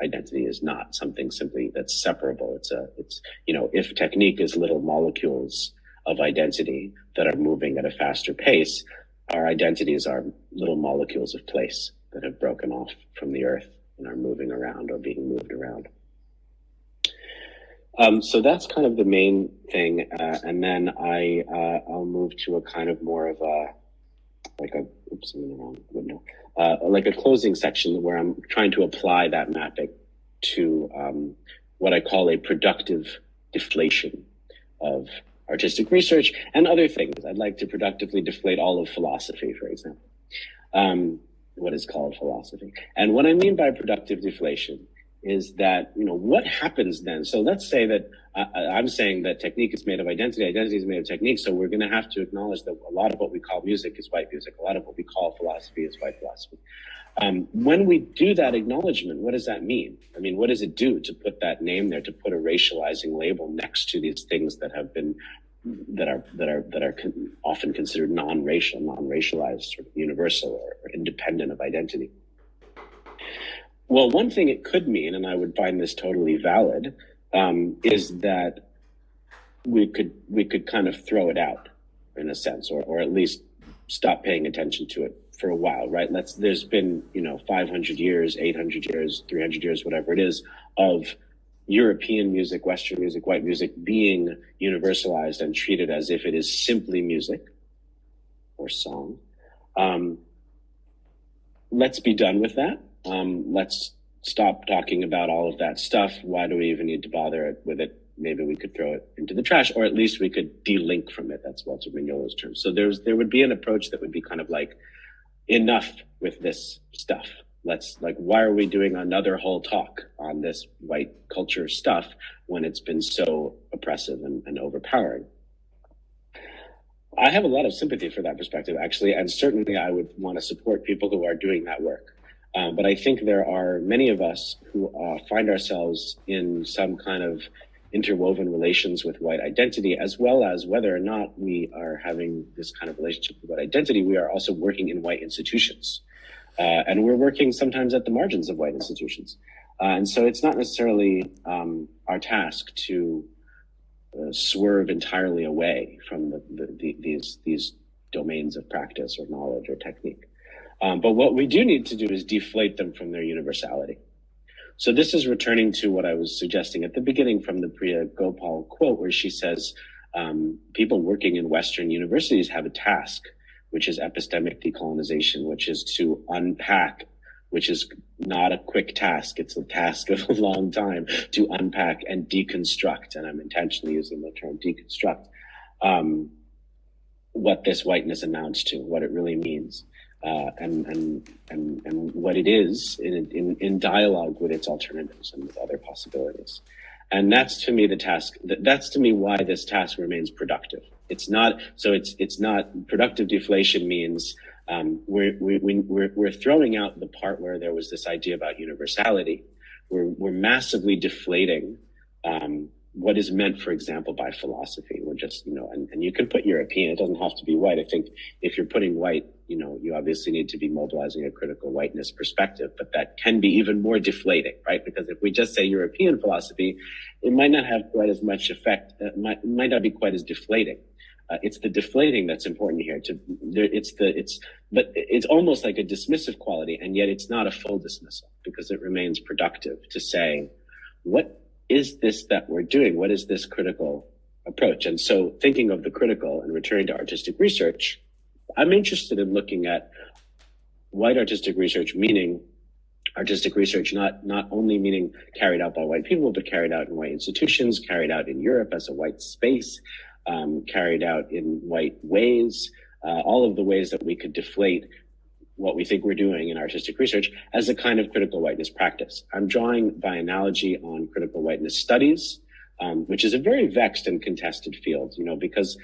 identity is not something simply that's separable. It's if technique is little molecules of identity that are moving at a faster pace, our identities are little molecules of place that have broken off from the earth and are moving around or being moved around. So that's kind of the main thing, and then I'll move to a kind of more of like a closing section where I'm trying to apply that mapping to what I call a productive deflation of artistic research and other things. I'd like to productively deflate all of philosophy, for example, what is called philosophy. And what I mean by productive deflation is that, what happens then? So let's say that I'm saying that technique is made of identity, identity is made of technique. So we're going to have to acknowledge that a lot of what we call music is white music. A lot of what we call philosophy is white philosophy. When we do that acknowledgement, what does that mean? I mean, what does it do to put that name there, to put a racializing label next to these things that have been, that are often considered non-racial, non-racialized, sort of universal or independent of identity? Well, one thing it could mean, and I would find this totally valid, is that we could kind of throw it out in a sense, or at least stop paying attention to it for a while, right? There's been, 500 years, 800 years, 300 years, whatever it is, of European music, Western music, white music being universalized and treated as if it is simply music or song. Let's be done with that. Let's stop talking about all of that stuff. Why do we even need to bother with it? Maybe we could throw it into the trash, or at least we could de-link from it. That's Walter Mignola's term. So there would be an approach that would be kind of like, enough with this stuff. Why are we doing another whole talk on this white culture stuff when it's been so oppressive and overpowering? I have a lot of sympathy for that perspective, actually, and certainly I would want to support people who are doing that work. But I think there are many of us who find ourselves in some kind of interwoven relations with white identity, as well as whether or not we are having this kind of relationship with white identity, we are also working in white institutions. And we're working sometimes at the margins of white institutions. And so it's not necessarily our task to swerve entirely away from these domains of practice or knowledge or technique. But what we do need to do is deflate them from their universality. So this is returning to what I was suggesting at the beginning from the Priya Gopal quote, where she says, people working in Western universities have a task, which is epistemic decolonization, which is to unpack, which is not a quick task. It's a task of a long time to unpack and deconstruct. And I'm intentionally using the term deconstruct, what this whiteness amounts to, what it really means. And what it is in dialogue with its alternatives and with other possibilities. And that's to me the task. That's to me why this task remains productive. It's not productive deflation means we're throwing out the part where there was this idea about universality. We're massively deflating what is meant, for example, by philosophy. We're just, and you can put European, it doesn't have to be white. I think if you're putting white, you obviously need to be mobilizing a critical whiteness perspective, but that can be even more deflating, right? Because if we just say European philosophy, it might not have quite as much effect, might not be quite as deflating. It's the deflating that's important here. But it's almost like a dismissive quality, and yet it's not a full dismissal because it remains productive to say, what is this that we're doing? What is this critical approach? And so thinking of the critical and returning to artistic research, I'm interested in looking at white artistic research, meaning artistic research, not only meaning carried out by white people, but carried out in white institutions, carried out in Europe as a white space, carried out in white ways, all of the ways that we could deflate what we think we're doing in artistic research as a kind of critical whiteness practice. I'm drawing by analogy on critical whiteness studies, which is a very vexed and contested field, because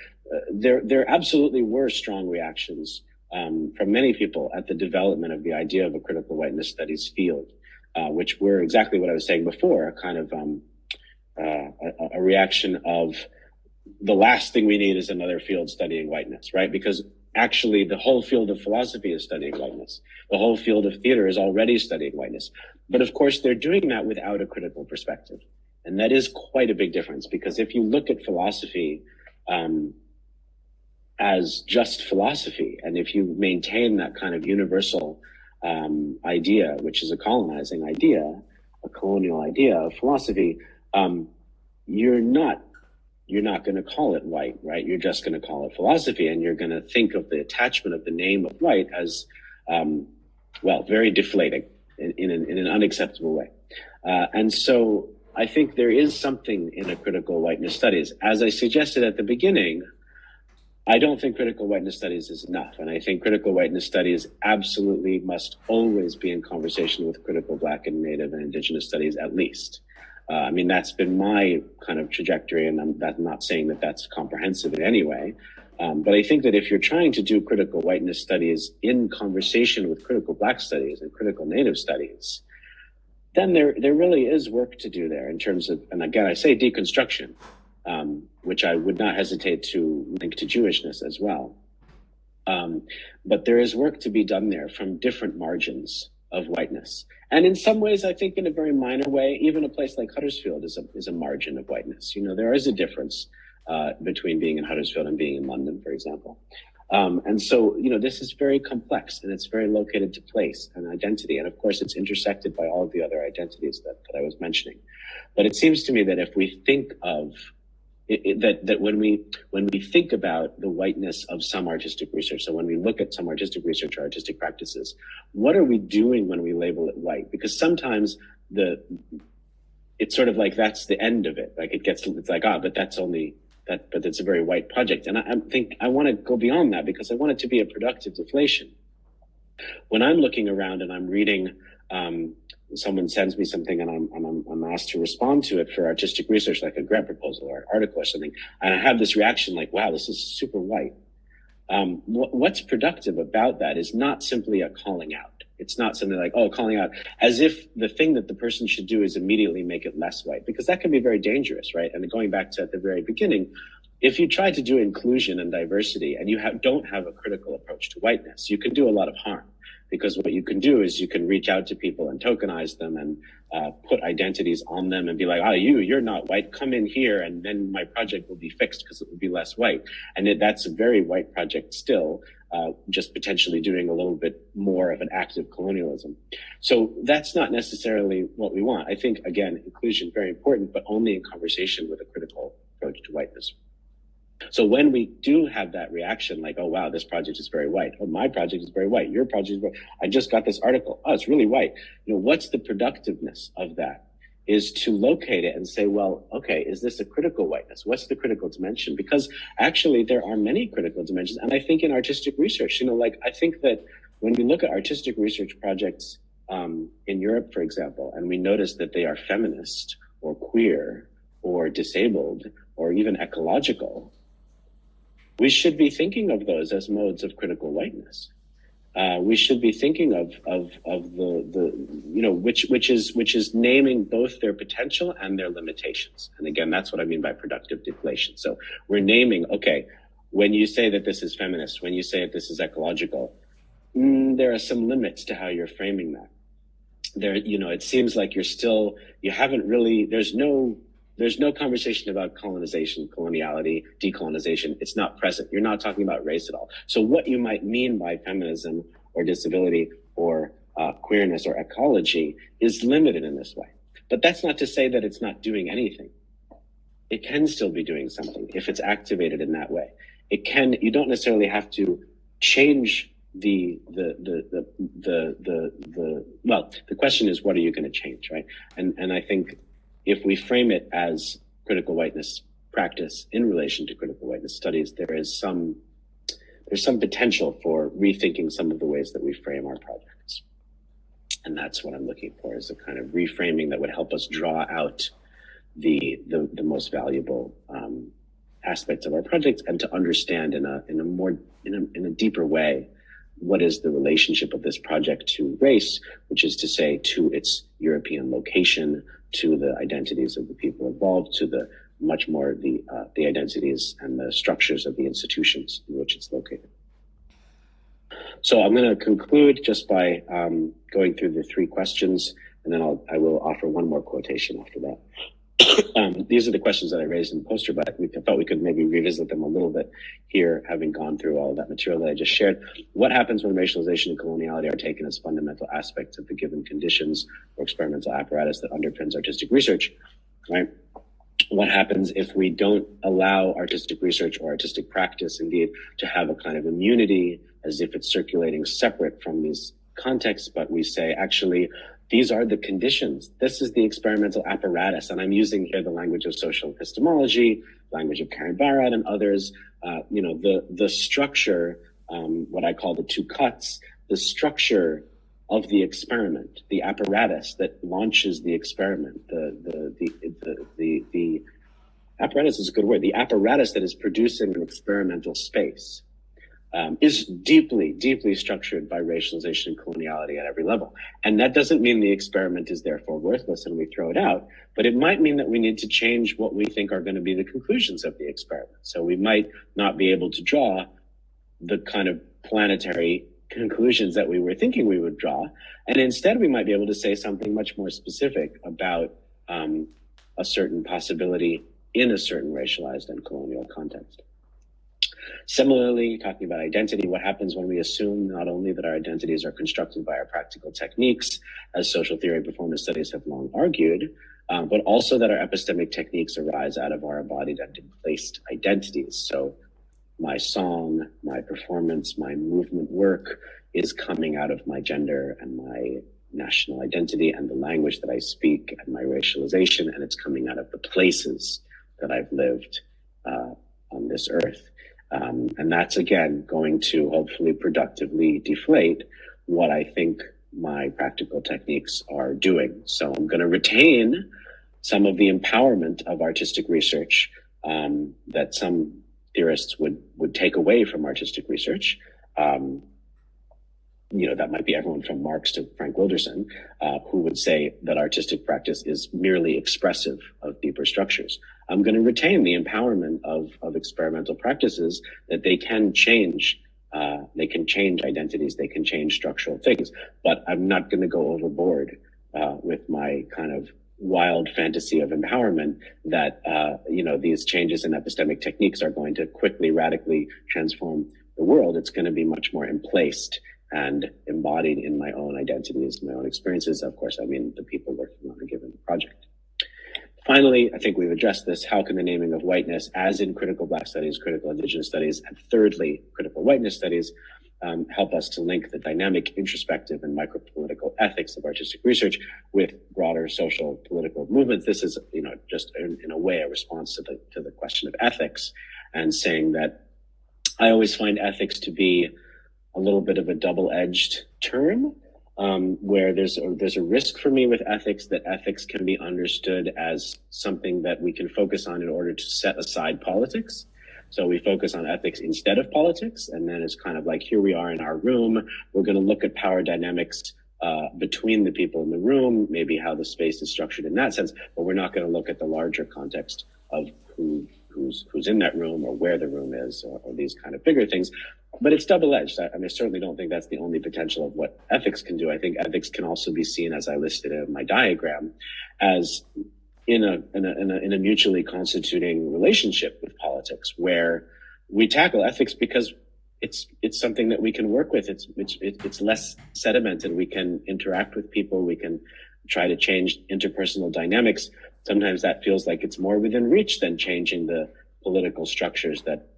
there absolutely were strong reactions from many people at the development of the idea of a critical whiteness studies field, which were exactly what I was saying before, a kind of a reaction of the last thing we need is another field studying whiteness, right? Because actually the whole field of philosophy is studying whiteness. The whole field of theater is already studying whiteness. But of course, they're doing that without a critical perspective. And that is quite a big difference, because if you look at philosophy as just philosophy, and if you maintain that kind of universal idea, which is a colonizing idea, a colonial idea of philosophy, you're not going to call it white, right? You're just going to call it philosophy, and you're going to think of the attachment of the name of white as, very deflating in an unacceptable way. And so I think there is something in a critical whiteness studies. As I suggested at the beginning, I don't think critical whiteness studies is enough. And I think critical whiteness studies absolutely must always be in conversation with critical Black and Native and Indigenous studies, at least. That's been my kind of trajectory, and I'm not saying that that's comprehensive in any way. But I think that if you're trying to do critical whiteness studies in conversation with critical Black studies and critical Native studies, then there really is work to do there in terms of, and again, I say deconstruction, which I would not hesitate to link to Jewishness as well. But there is work to be done there from different margins of whiteness. And in some ways, I think in a very minor way, even a place like Huddersfield is a margin of whiteness. You know, there is a difference between being in Huddersfield and being in London, for example. And so, you know, this is very complex, and it's very located to place and identity. And of course, it's intersected by all of the other identities that I was mentioning. But it seems to me that if we think of that when we think about the whiteness of some artistic research, so when we look at some artistic research or artistic practices, what are we doing when we label it white? Because sometimes it's sort of like that's the end of it. Like it's like, but that's only that, but it's a very white project. And I think I want to go beyond that because I want it to be a productive deflation. When I'm looking around and I'm reading, someone sends me something and I'm asked to respond to it for artistic research, like a grant proposal or an article or something, and I have this reaction like, wow, this is super white. What's productive about that is not simply a calling out. It's not something like, calling out as if the thing that the person should do is immediately make it less white, because that can be very dangerous, right? And going back to at the very beginning, if you try to do inclusion and diversity and you don't have a critical approach to whiteness, you can do a lot of harm. Because what you can do is you can reach out to people and tokenize them and put identities on them and be like, you're not white, come in here, and then my project will be fixed because it will be less white. And that's a very white project still, just potentially doing a little bit more of an active colonialism. So that's not necessarily what we want. I think, again, inclusion very important, but only in conversation with a critical approach to whiteness. So when we do have that reaction, like, oh, wow, this project is very white. Oh, my project is very white. Your project is very, I just got this article. Oh, it's really white. You know, what's the productiveness of that is to locate it and say, well, okay, is this a critical whiteness? What's the critical dimension? Because actually there are many critical dimensions. And I think in artistic research, you know, like, I think that when we look at artistic research projects in Europe, for example, and we notice that they are feminist or queer or disabled or even ecological, we should be thinking of those as modes of critical whiteness. We should be thinking of the you know, which is naming both their potential and their limitations. And again, that's what I mean by productive deflation. So we're naming, okay, when you say that this is feminist, when you say that this is ecological, there are some limits to how you're framing that. There, you know, it seems like you haven't really, there's no conversation about colonization, coloniality, decolonization. It's not present. You're not talking about race at all. So what you might mean by feminism or disability or queerness or ecology is limited in this way. But that's not to say that it's not doing anything. It can still be doing something if it's activated in that way. You don't necessarily have to change the question is, what are you going to change, right? And I think if we frame it as critical whiteness practice in relation to critical whiteness studies, there's some potential for rethinking some of the ways that we frame our projects. And that's what I'm looking for, is a kind of reframing that would help us draw out the most valuable aspects of our projects, and to understand in a deeper way what is the relationship of this project to race, which is to say to its European location, to the identities of the people involved, to the much more the identities and the structures of the institutions in which it's located. So I'm going to conclude just by going through the three questions, and then I will offer one more quotation after that. These are the questions that I raised in the poster, but I thought we could maybe revisit them a little bit here, having gone through all of that material that I just shared. What happens when racialization and coloniality are taken as fundamental aspects of the given conditions or experimental apparatus that underpins artistic research, right? What happens if we don't allow artistic research or artistic practice, indeed, to have a kind of immunity, as if it's circulating separate from these contexts, but we say, actually, these are the conditions. This is the experimental apparatus. And I'm using here the language of social epistemology, language of Karen Barad and others, the structure, what I call the two cuts, the structure of the experiment, the apparatus that launches the experiment, the apparatus is a good word, the apparatus that is producing an experimental space is deeply, deeply structured by racialization and coloniality at every level. And that doesn't mean the experiment is therefore worthless and we throw it out, but it might mean that we need to change what we think are going to be the conclusions of the experiment. So we might not be able to draw the kind of planetary conclusions that we were thinking we would draw. And instead, we might be able to say something much more specific about a certain possibility in a certain racialized and colonial context. Similarly, talking about identity, what happens when we assume not only that our identities are constructed by our practical techniques, as social theory and performance studies have long argued, but also that our epistemic techniques arise out of our embodied and emplaced identities. So my song, my performance, my movement work is coming out of my gender and my national identity and the language that I speak and my racialization, and it's coming out of the places that I've lived on this earth. And that's, again, going to hopefully productively deflate what I think my practical techniques are doing. So I'm going to retain some of the empowerment of artistic research that some theorists would take away from artistic research. That might be everyone from Marx to Frank Wilderson, who would say that artistic practice is merely expressive of deeper structures. I'm going to retain the empowerment of experimental practices that they can change identities, they can change structural things, but I'm not going to go overboard with my kind of wild fantasy of empowerment that, these changes in epistemic techniques are going to quickly, radically transform the world. It's going to be much more emplaced and embodied in my own identities, my own experiences. Of course, I mean the people working on a given project. Finally, I think we've addressed this. How can the naming of whiteness, as in critical Black studies, critical Indigenous studies, and thirdly, critical whiteness studies, help us to link the dynamic, introspective, and micropolitical ethics of artistic research with broader social political movements? This is, just in a way, a response to the question of ethics, and saying that I always find ethics to be a little bit of a double-edged term, where there's a risk for me with ethics that ethics can be understood as something that we can focus on in order to set aside politics. So we focus on ethics instead of politics, and then it's kind of like, here we are in our room, we're going to look at power dynamics between the people in the room, maybe how the space is structured in that sense, but we're not going to look at the larger context of who's in that room or where the room is or these kind of bigger things. But it's double-edged. I certainly don't think that's the only potential of what ethics can do. I think ethics can also be seen, as I listed in my diagram, as in a mutually constituting relationship with politics, where we tackle ethics because it's something that we can work with. It's less sedimented. We can interact with people. We can try to change interpersonal dynamics. Sometimes that feels like it's more within reach than changing the political structures that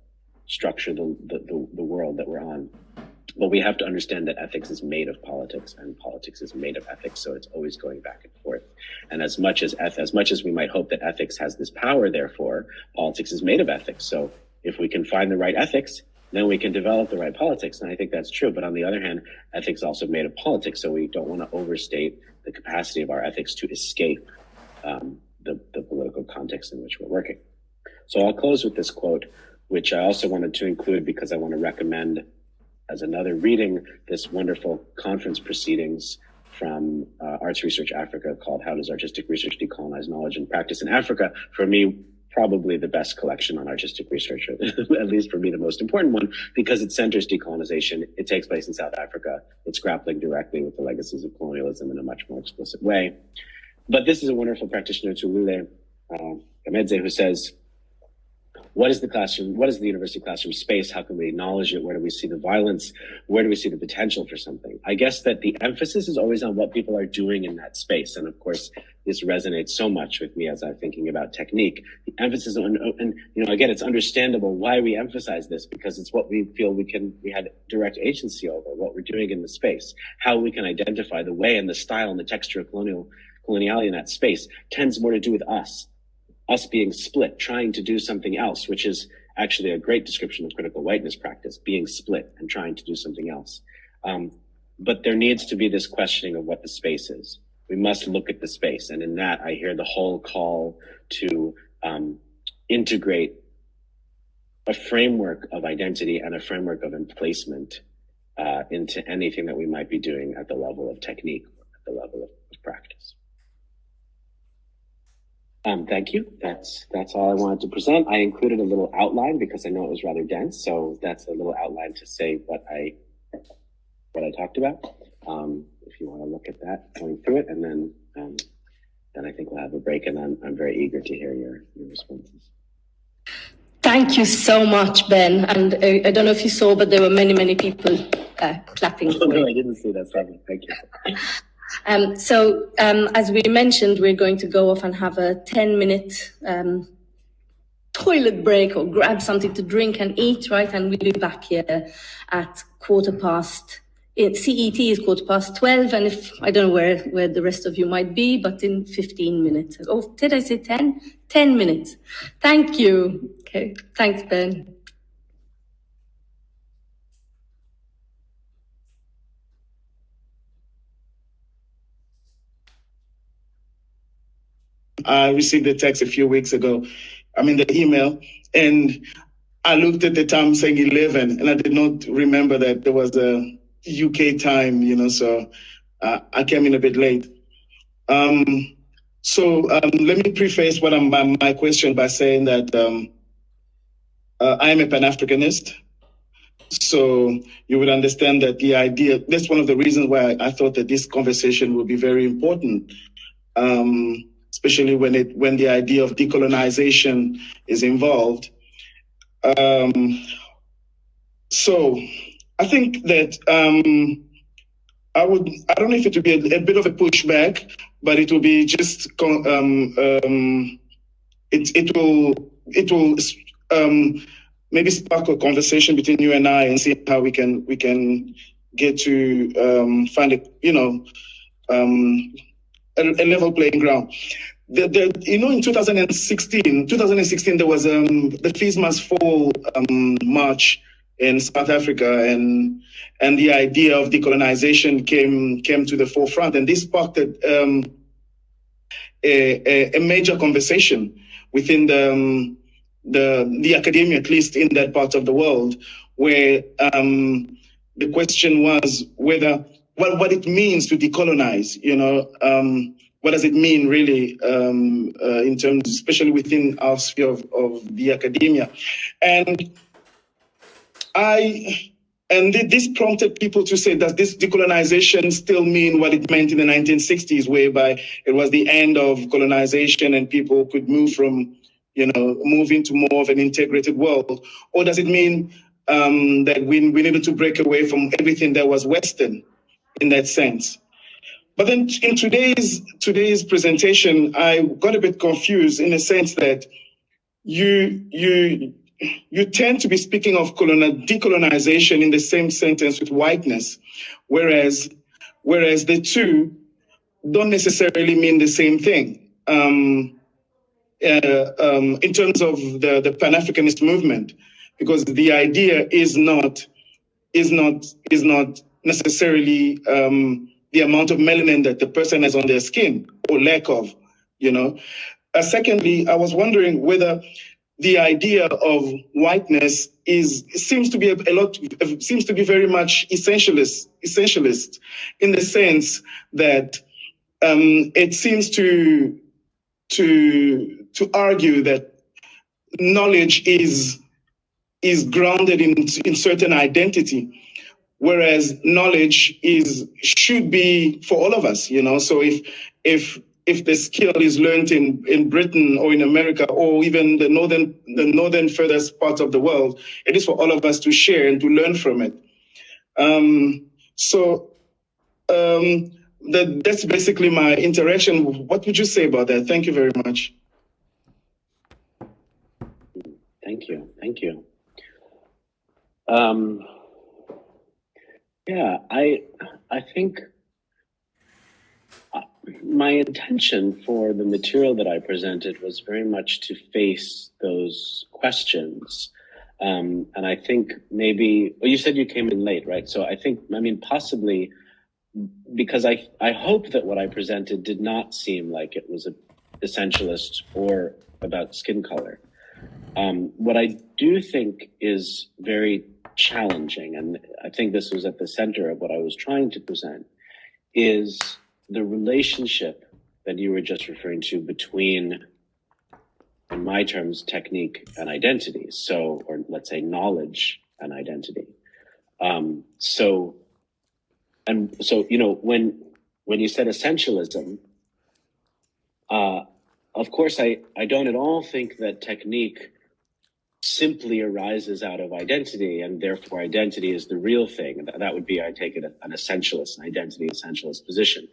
structure the world that we're on. But we have to understand that ethics is made of politics and politics is made of ethics. So it's always going back and forth. And as much as we might hope that ethics has this power, therefore, politics is made of ethics. So if we can find the right ethics, then we can develop the right politics. And I think that's true. But on the other hand, ethics is also made of politics. So we don't want to overstate the capacity of our ethics to escape the political context in which we're working. So I'll close with this quote, which I also wanted to include because I want to recommend as another reading this wonderful conference proceedings from Arts Research Africa called How Does Artistic Research Decolonize Knowledge and Practice in Africa? For me, probably the best collection on artistic research, at least for me, the most important one, because it centers decolonization. It takes place in South Africa. It's grappling directly with the legacies of colonialism in a much more explicit way. But this is a wonderful practitioner, Tulule Gamedze, who says, what is the classroom? What is the university classroom space? How can we acknowledge it? Where do we see the violence? Where do we see the potential for something? I guess that the emphasis is always on what people are doing in that space. And of course, this resonates so much with me as I'm thinking about technique. The emphasis on, and again, it's understandable why we emphasize this, because it's what we feel we had direct agency over, what we're doing in the space, how we can identify the way and the style and the texture of coloniality in that space tends more to do with us being split, trying to do something else, which is actually a great description of critical whiteness practice, being split and trying to do something else. But there needs to be this questioning of what the space is. We must look at the space. And in that, I hear the whole call to integrate a framework of identity and a framework of emplacement into anything that we might be doing at the level of technique, or at the level of practice. Thank you. That's all I wanted to present. I included a little outline because I know it was rather dense, so that's a little outline to say what I talked about. If you want to look at that, going through it, and then I think we'll have a break, and I'm very eager to hear your responses. Thank you so much, Ben. And I don't know if you saw, but there were many people clapping. Oh, no, I didn't see that. Sorry. Thank you. As we mentioned, we're going to go off and have a 10-minute toilet break or grab something to drink and eat, right? And we'll be back here at CET is 12:15, and if I don't know where the rest of you might be, but in 15 minutes. Oh, did I say 10? 10 minutes. Thank you. Okay, thanks, Ben. I received the text a few weeks ago, the email, and I looked at the time saying 11, and I did not remember that there was a UK time, so I came in a bit late. Let me preface my question by saying that I am a Pan-Africanist. So you would understand that the idea, that's one of the reasons why I thought that this conversation would be very important, especially when the idea of decolonization is involved. So I think that I don't know if it would be a bit of a pushback, but it will be just it will maybe spark a conversation between you and I and see how we can get to find a level playing ground. In 2016 there was the Fees Must Fall march in South Africa, and the idea of decolonization came to the forefront, and this sparked a major conversation within the academia, at least in that part of the world, where the question was whether what it means to decolonize. What does it mean really in terms, especially within our sphere of the academia, and this prompted people to say, does this decolonization still mean what it meant in the 1960s, whereby it was the end of colonization and people could move into more of an integrated world? Or does it mean that we needed to break away from everything that was Western in that sense? But then in today's presentation, I got a bit confused in the sense that you tend to be speaking of decolonization in the same sentence with whiteness, whereas the two don't necessarily mean the same thing. In terms of the Pan-Africanist movement, because the idea is not necessarily the amount of melanin that the person has on their skin, or lack of, Secondly, I was wondering whether the idea of whiteness seems to be very much essentialist in the sense that it seems to argue that knowledge is grounded in certain identity, whereas knowledge should be for all of us. So if the skill is learned in Britain or in America or even the northern furthest part of the world, it is for all of us to share and to learn from it. That's basically my interaction. What would you say about that? Thank you very much. Thank you. I think my intention for the material that I presented was very much to face those questions. And I think you said you came in late, right? So possibly because I hope that what I presented did not seem like it was essentialist or about skin color. What I do think is very challenging, and I think this was at the center of what I was trying to present, is the relationship that you were just referring to between, in my terms, technique and identity. So, or let's say knowledge and identity. So, you know, when you said essentialism, of course, I don't at all think that technique simply arises out of identity, and therefore identity is the real thing. That would be, I take it, an essentialist, an identity essentialist position.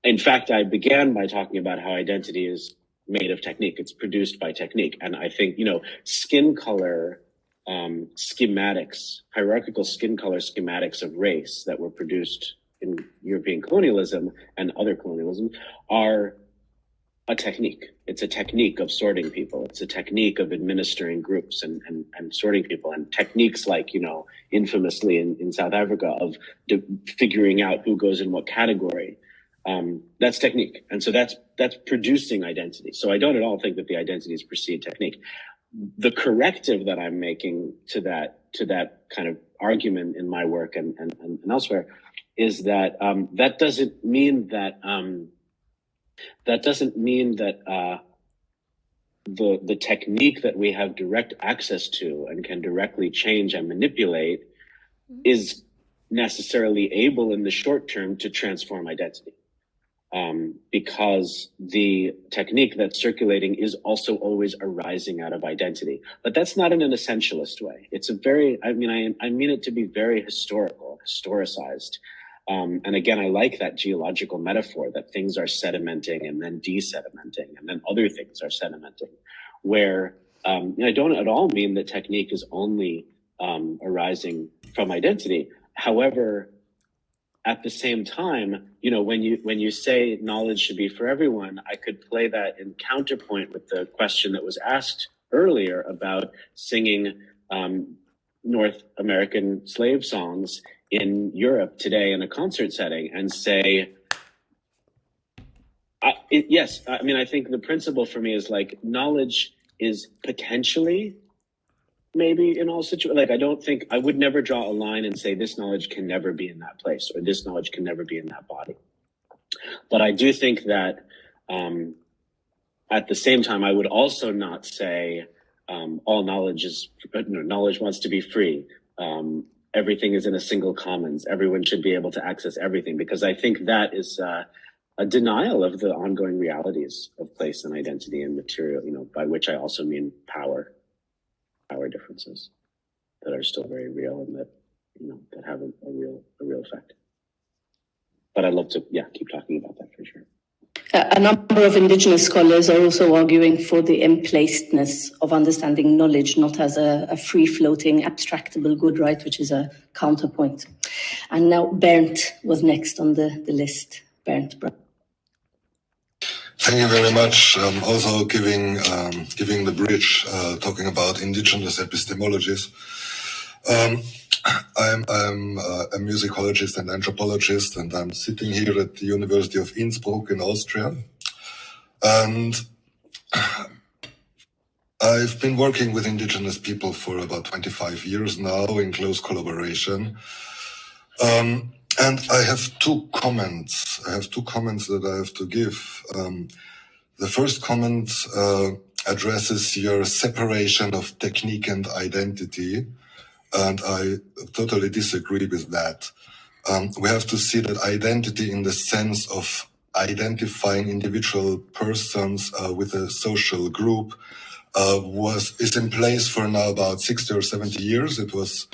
In fact, I began by talking about how identity is made of technique. It's produced by technique. And I think, you know, skin color schematics, hierarchical skin color schematics of race that were produced in European colonialism and other colonialism are a technique. It's a technique of sorting people. It's a technique of administering groups and sorting people, and techniques like, you know, infamously in South Africa of figuring out who goes in what category. That's technique. And so that's producing identity. So I don't at all think that the identities precede technique. The corrective that I'm making to that kind of argument in my work and elsewhere is that that doesn't mean that the technique that we have direct access to and can directly change and manipulate is necessarily able in the short term to transform identity. Because the technique that's circulating is also always arising out of identity. But that's not in an essentialist way. It's a very, I mean it to be very historicized. And again, I like that geological metaphor that things are sedimenting and then desedimenting and then other things are sedimenting, where I don't at all mean that technique is only arising from identity. However, at the same time, you know, when you say knowledge should be for everyone, I could play that in counterpoint with the question that was asked earlier about singing North American slave songs in Europe today in a concert setting and say, yes, I mean, I think the principle for me is like knowledge is potentially maybe in all situations. Like, I would never draw a line and say this knowledge can never be in that place or this knowledge can never be in that body. But I do think that at the same time, I would also not say all knowledge is, knowledge wants to be free. Everything is in a single commons. Everyone should be able to access everything, because I think that is a denial of the ongoing realities of place and identity and material, you know, by which I also mean power differences that are still very real and that, you know, that have a real effect. But I'd love to, keep talking about that for sure. A number of indigenous scholars are also arguing for the emplacedness of understanding knowledge, not as a free-floating, abstractable good, right, which is a counterpoint. And now Bernd was next on the list. Bernd. Thank you very much. Also giving the bridge, talking about indigenous epistemologies. I'm a musicologist and anthropologist, and I'm sitting here at the University of Innsbruck in Austria. And I've been working with indigenous people for about 25 years now in close collaboration. And I have two comments. That I have to give. The first comment addresses your separation of technique and identity. And I totally disagree with that. We have to see that identity in the sense of identifying individual persons with a social group is in place for now about 60 or 70 years. It was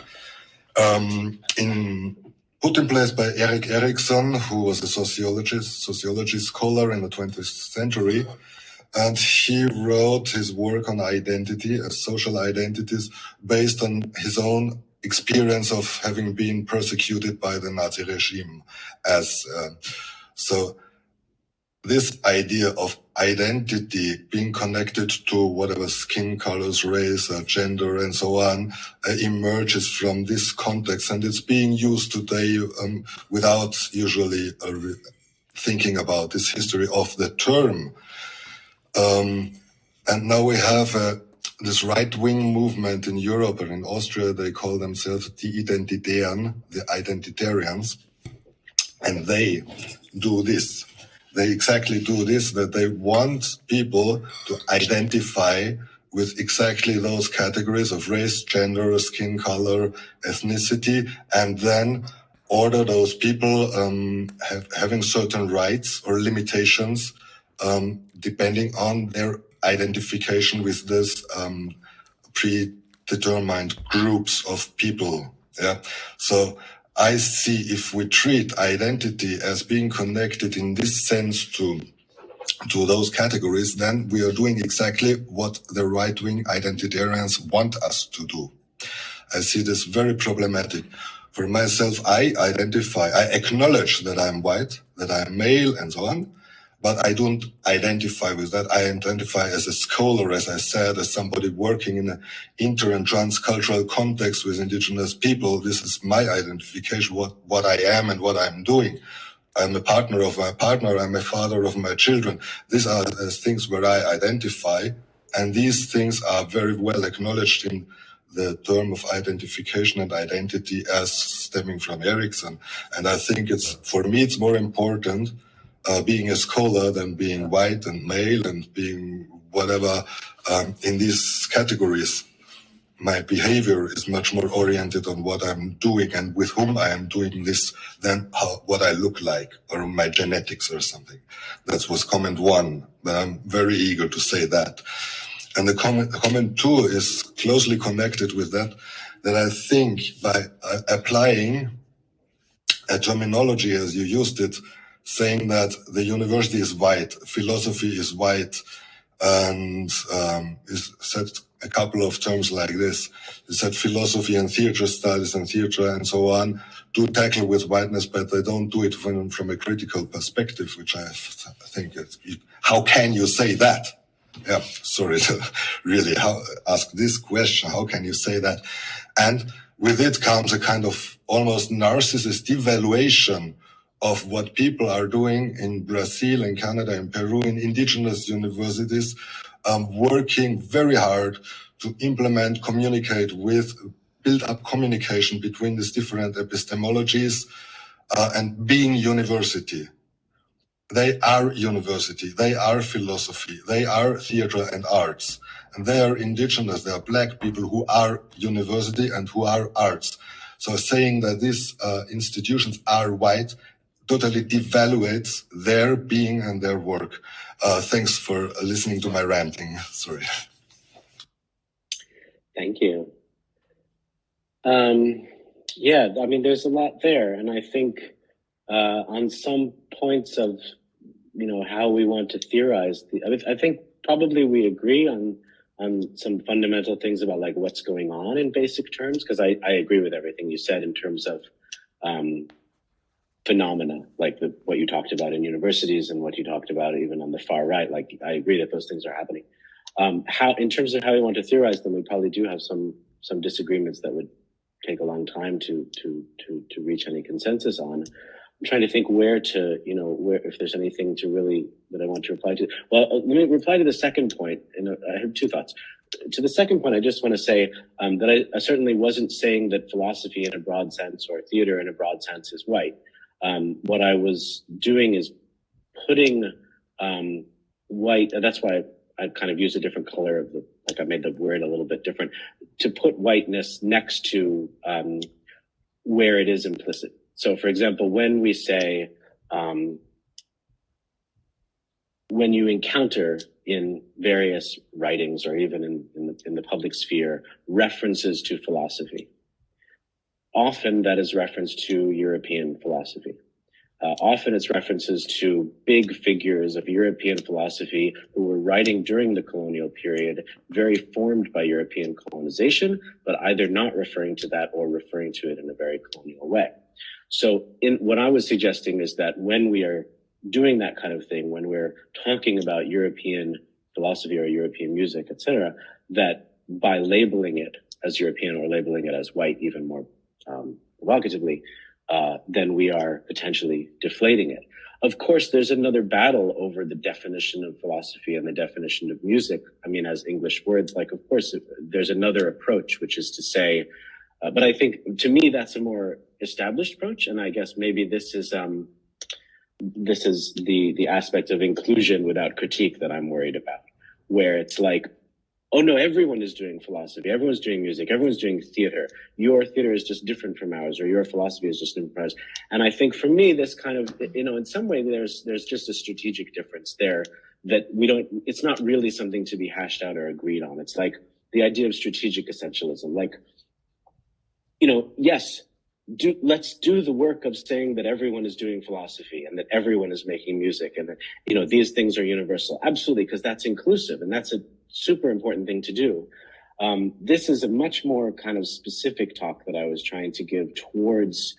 put in place by Erik Erikson, who was a sociology scholar in the 20th century. And he wrote his work on identity, social identities, based on his own experience of having been persecuted by the Nazi regime. So this idea of identity being connected to whatever skin colors, race, gender, and so on, emerges from this context, and it's being used today without usually thinking about this history of the term. And now we have this right-wing movement in Europe and in Austria, they call themselves die Identitären, the identitarians, and they do this. They exactly do this, that they want people to identify with exactly those categories of race, gender, skin color, ethnicity, and then order those people having certain rights or limitations depending on their identification with this predetermined groups of people. Yeah. So I see if we treat identity as being connected in this sense to those categories, then we are doing exactly what the right-wing identitarians want us to do. I see this very problematic. For myself, I acknowledge that I'm white, that I'm male, and so on, but I don't identify with that. I identify as a scholar, as I said, as somebody working in an inter and transcultural context with indigenous people. This is my identification, what I am and what I'm doing. I'm a partner of my partner, I'm a father of my children. These are things where I identify, and these things are very well acknowledged in the term of identification and identity as stemming from Erikson. And I think for me, it's more important being a scholar than being white and male and being whatever in these categories. My behavior is much more oriented on what I'm doing and with whom I am doing this than what I look like or my genetics or something. That was comment one, but I'm very eager to say that. And the comment two is closely connected with that I think by applying a terminology as you used it, saying that the university is white, philosophy is white, and is said a couple of terms like this. He said philosophy and theater studies and theater and so on do tackle with whiteness, but they don't do it from a critical perspective, which I think how can you say that? Yeah, sorry to really ask this question. How can you say that? And with it comes a kind of almost narcissist devaluation of what people are doing in Brazil, in Canada, in Peru, in indigenous universities, working very hard to implement, communicate with, build up communication between these different epistemologies and being university. They are university, they are philosophy, they are theater and arts. And they are indigenous, they are black people who are university and who are arts. So saying that these institutions are white totally devaluates their being and their work. Thanks for listening to my ranting. Sorry. Thank you. Yeah, I mean, there's a lot there. And I think on some points of, how we want to theorize, I think probably we agree on some fundamental things about like what's going on in basic terms, because I agree with everything you said in terms of phenomena, like what you talked about in universities and what you talked about even on the far right. Like I agree that those things are happening. In terms of how we want to theorize them, we probably do have some disagreements that would take a long time to reach any consensus on. I'm trying to think where if there's anything that I want to reply to. Well, let me reply to the second point. And I have two thoughts. To the second point, I just want to say that I certainly wasn't saying that philosophy in a broad sense or theater in a broad sense is white. What I was doing is putting white, and that's why I kind of used a different color I made the word a little bit different, to put whiteness next to where it is implicit. So, for example, when we say, when you encounter in various writings or even in the public sphere references to philosophy, often that is reference to European philosophy. Often it's references to big figures of European philosophy who were writing during the colonial period, very formed by European colonization, but either not referring to that or referring to it in a very colonial way. So what I was suggesting is that when we are doing that kind of thing, when we're talking about European philosophy or European music, etc., that by labeling it as European or labeling it as white even more provocatively, then we are potentially deflating it. Of course, there's another battle over the definition of philosophy and the definition of music. I mean, as English words, like, of course, there's another approach, which is to say, but I think to me, that's a more established approach. And I guess maybe this is the aspect of inclusion without critique that I'm worried about, where it's like, oh no, everyone is doing philosophy, everyone's doing music, everyone's doing theater. Your theater is just different from ours, or your philosophy is just different from ours. And I think for me, this kind of, in some way, there's just a strategic difference there that it's not really something to be hashed out or agreed on. It's like the idea of strategic essentialism. Like, yes, let's do the work of saying that everyone is doing philosophy and that everyone is making music and that, these things are universal. Absolutely, because that's inclusive and that's a super important thing to do. This is a much more kind of specific talk that I was trying to give towards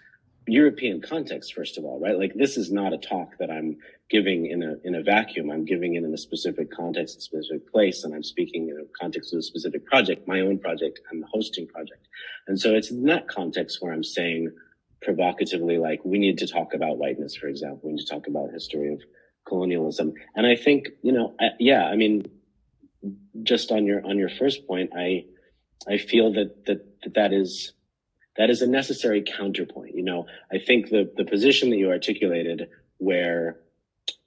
European context, first of all, right? Like, this is not a talk that I'm giving in a vacuum. I'm giving it in a specific context, a specific place, and I'm speaking in a context of a specific project, my own project and the hosting project. And so it's in that context where I'm saying provocatively, like, we need to talk about whiteness, for example. We need to talk about the history of colonialism. And I think, I mean, just on your first point, I feel that is a necessary counterpoint. I think the position that you articulated, where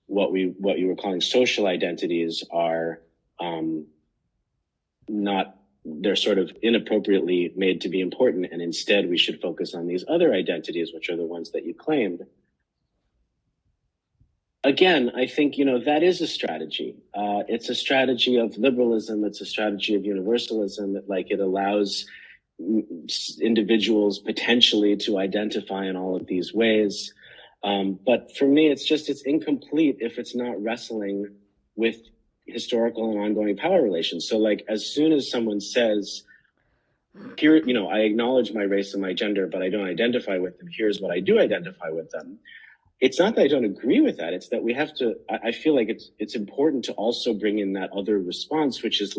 what you were calling social identities are they're sort of inappropriately made to be important, and instead we should focus on these other identities, which are the ones that you claimed. Again, I think, that is a strategy. It's a strategy of liberalism. It's a strategy of universalism. It allows individuals potentially to identify in all of these ways. But for me, it's incomplete if it's not wrestling with historical and ongoing power relations. So as soon as someone says, here, I acknowledge my race and my gender, but I don't identify with them. Here's what I do identify with them. It's not that I don't agree with that. It's that we have to, I feel like it's important to also bring in that other response, which is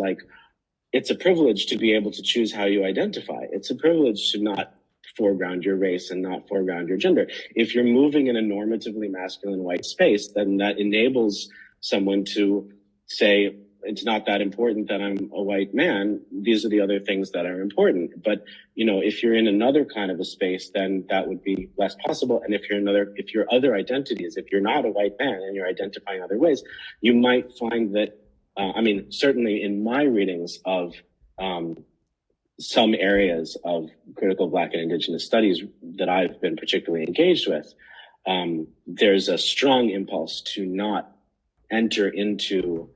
it's a privilege to be able to choose how you identify. It's a privilege to not foreground your race and not foreground your gender. If you're moving in a normatively masculine white space, then that enables someone to say, it's not that important that I'm a white man. These are the other things that are important. But, if you're in another kind of a space, then that would be less possible. And if your other identities, if you're not a white man and you're identifying other ways, you might find that, certainly in my readings of some areas of critical Black and Indigenous studies that I've been particularly engaged with, there's a strong impulse to not enter into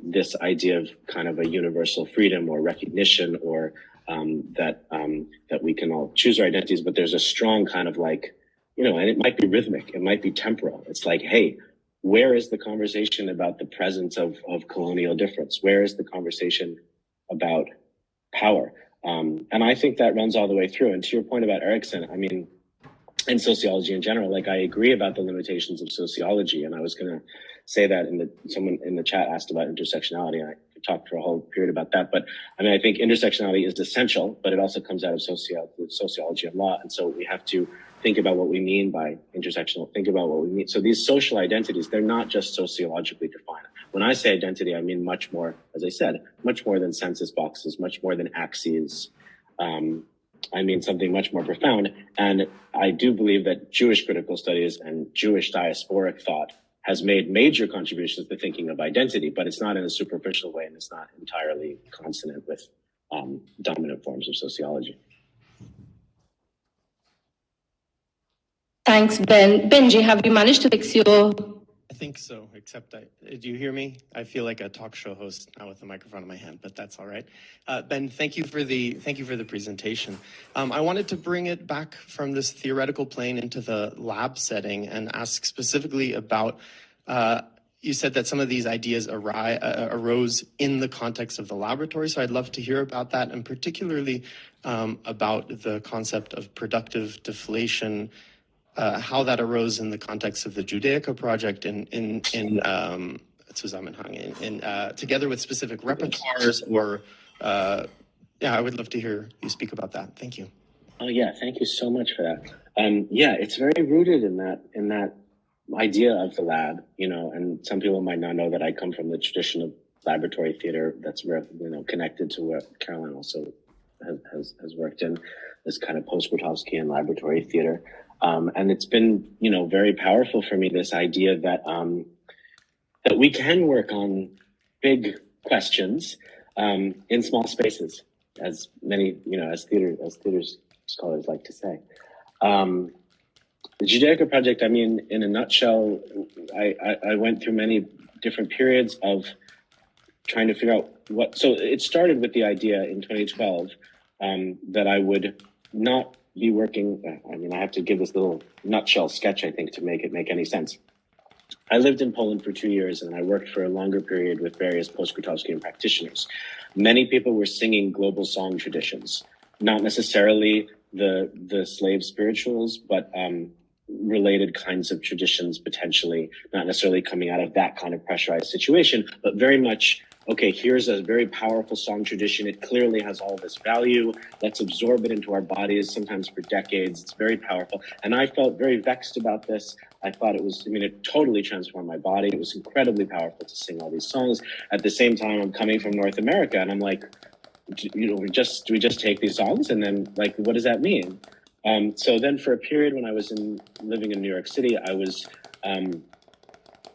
this idea of kind of a universal freedom or recognition, or that we can all choose our identities, but there's a strong kind of and it might be rhythmic, it might be temporal. It's like, hey, where is the conversation about the presence of colonial difference? Where is the conversation about power? And I think that runs all the way through. And to your point about Erikson, and sociology in general, I agree about the limitations of sociology. And I was going to say that someone in the chat asked about intersectionality, and I could talk for a whole period about that. But I think intersectionality is essential, but it also comes out of sociology and law. And so we have to think about what we mean by intersectional, think about what we mean. So these social identities, they're not just sociologically defined. When I say identity, I mean much more, as I said, much more than census boxes, much more than axes. I mean something much more profound. And I do believe that Jewish critical studies and Jewish diasporic thought has made major contributions to thinking of identity, but it's not in a superficial way, and it's not entirely consonant with dominant forms of sociology. Thanks, Ben. Benji, have you managed to fix your... I think so, except do you hear me? I feel like a talk show host now with the microphone in my hand, but that's all right. Ben, thank you for the presentation. I wanted to bring it back from this theoretical plane into the lab setting and ask specifically about, you said that some of these ideas arose in the context of the laboratory, so I'd love to hear about that, and particularly about the concept of productive deflation, how that arose in the context of the Judaica project in Zusammenhang, together with specific repertoires, or I would love to hear you speak about that. Thank you. Oh yeah, thank you so much for that. Yeah, it's very rooted in that idea of the lab, and some people might not know that I come from the tradition of laboratory theater that's connected to what Caroline also has worked in, this kind of post-Grotowskian laboratory theater. And it's been, very powerful for me, this idea that that we can work on big questions in small spaces, as many, as theater scholars like to say. The Judaica project, in a nutshell, I went through many different periods of trying to figure out so it started with the idea in 2012 that I would not be working, I have to give this little nutshell sketch, I think, to make it make any sense. I lived in Poland for 2 years, and I worked for a longer period with various post-Grotowskian practitioners. Many people were singing global song traditions, not necessarily the slave spirituals, but related kinds of traditions, potentially, not necessarily coming out of that kind of pressurized situation, but very much, okay, here's a very powerful song tradition. It clearly has all this value. Let's absorb it into our bodies, sometimes for decades. It's very powerful. And I felt very vexed about this. I thought it totally transformed my body. It was incredibly powerful to sing all these songs. At the same time, I'm coming from North America, and I'm like, we just take these songs, and then, what does that mean? So then for a period when I was living in New York City, I was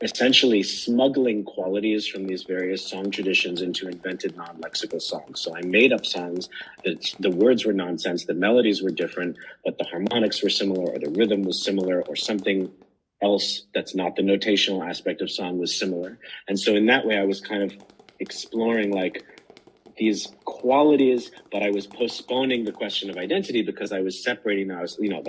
essentially smuggling qualities from these various song traditions into invented non-lexical songs. So I made up songs that the words were nonsense, the melodies were different, but the harmonics were similar, or the rhythm was similar, or something else that's not the notational aspect of song was similar. And so in that way, I was kind of exploring these qualities, but I was postponing the question of identity because I was separating now.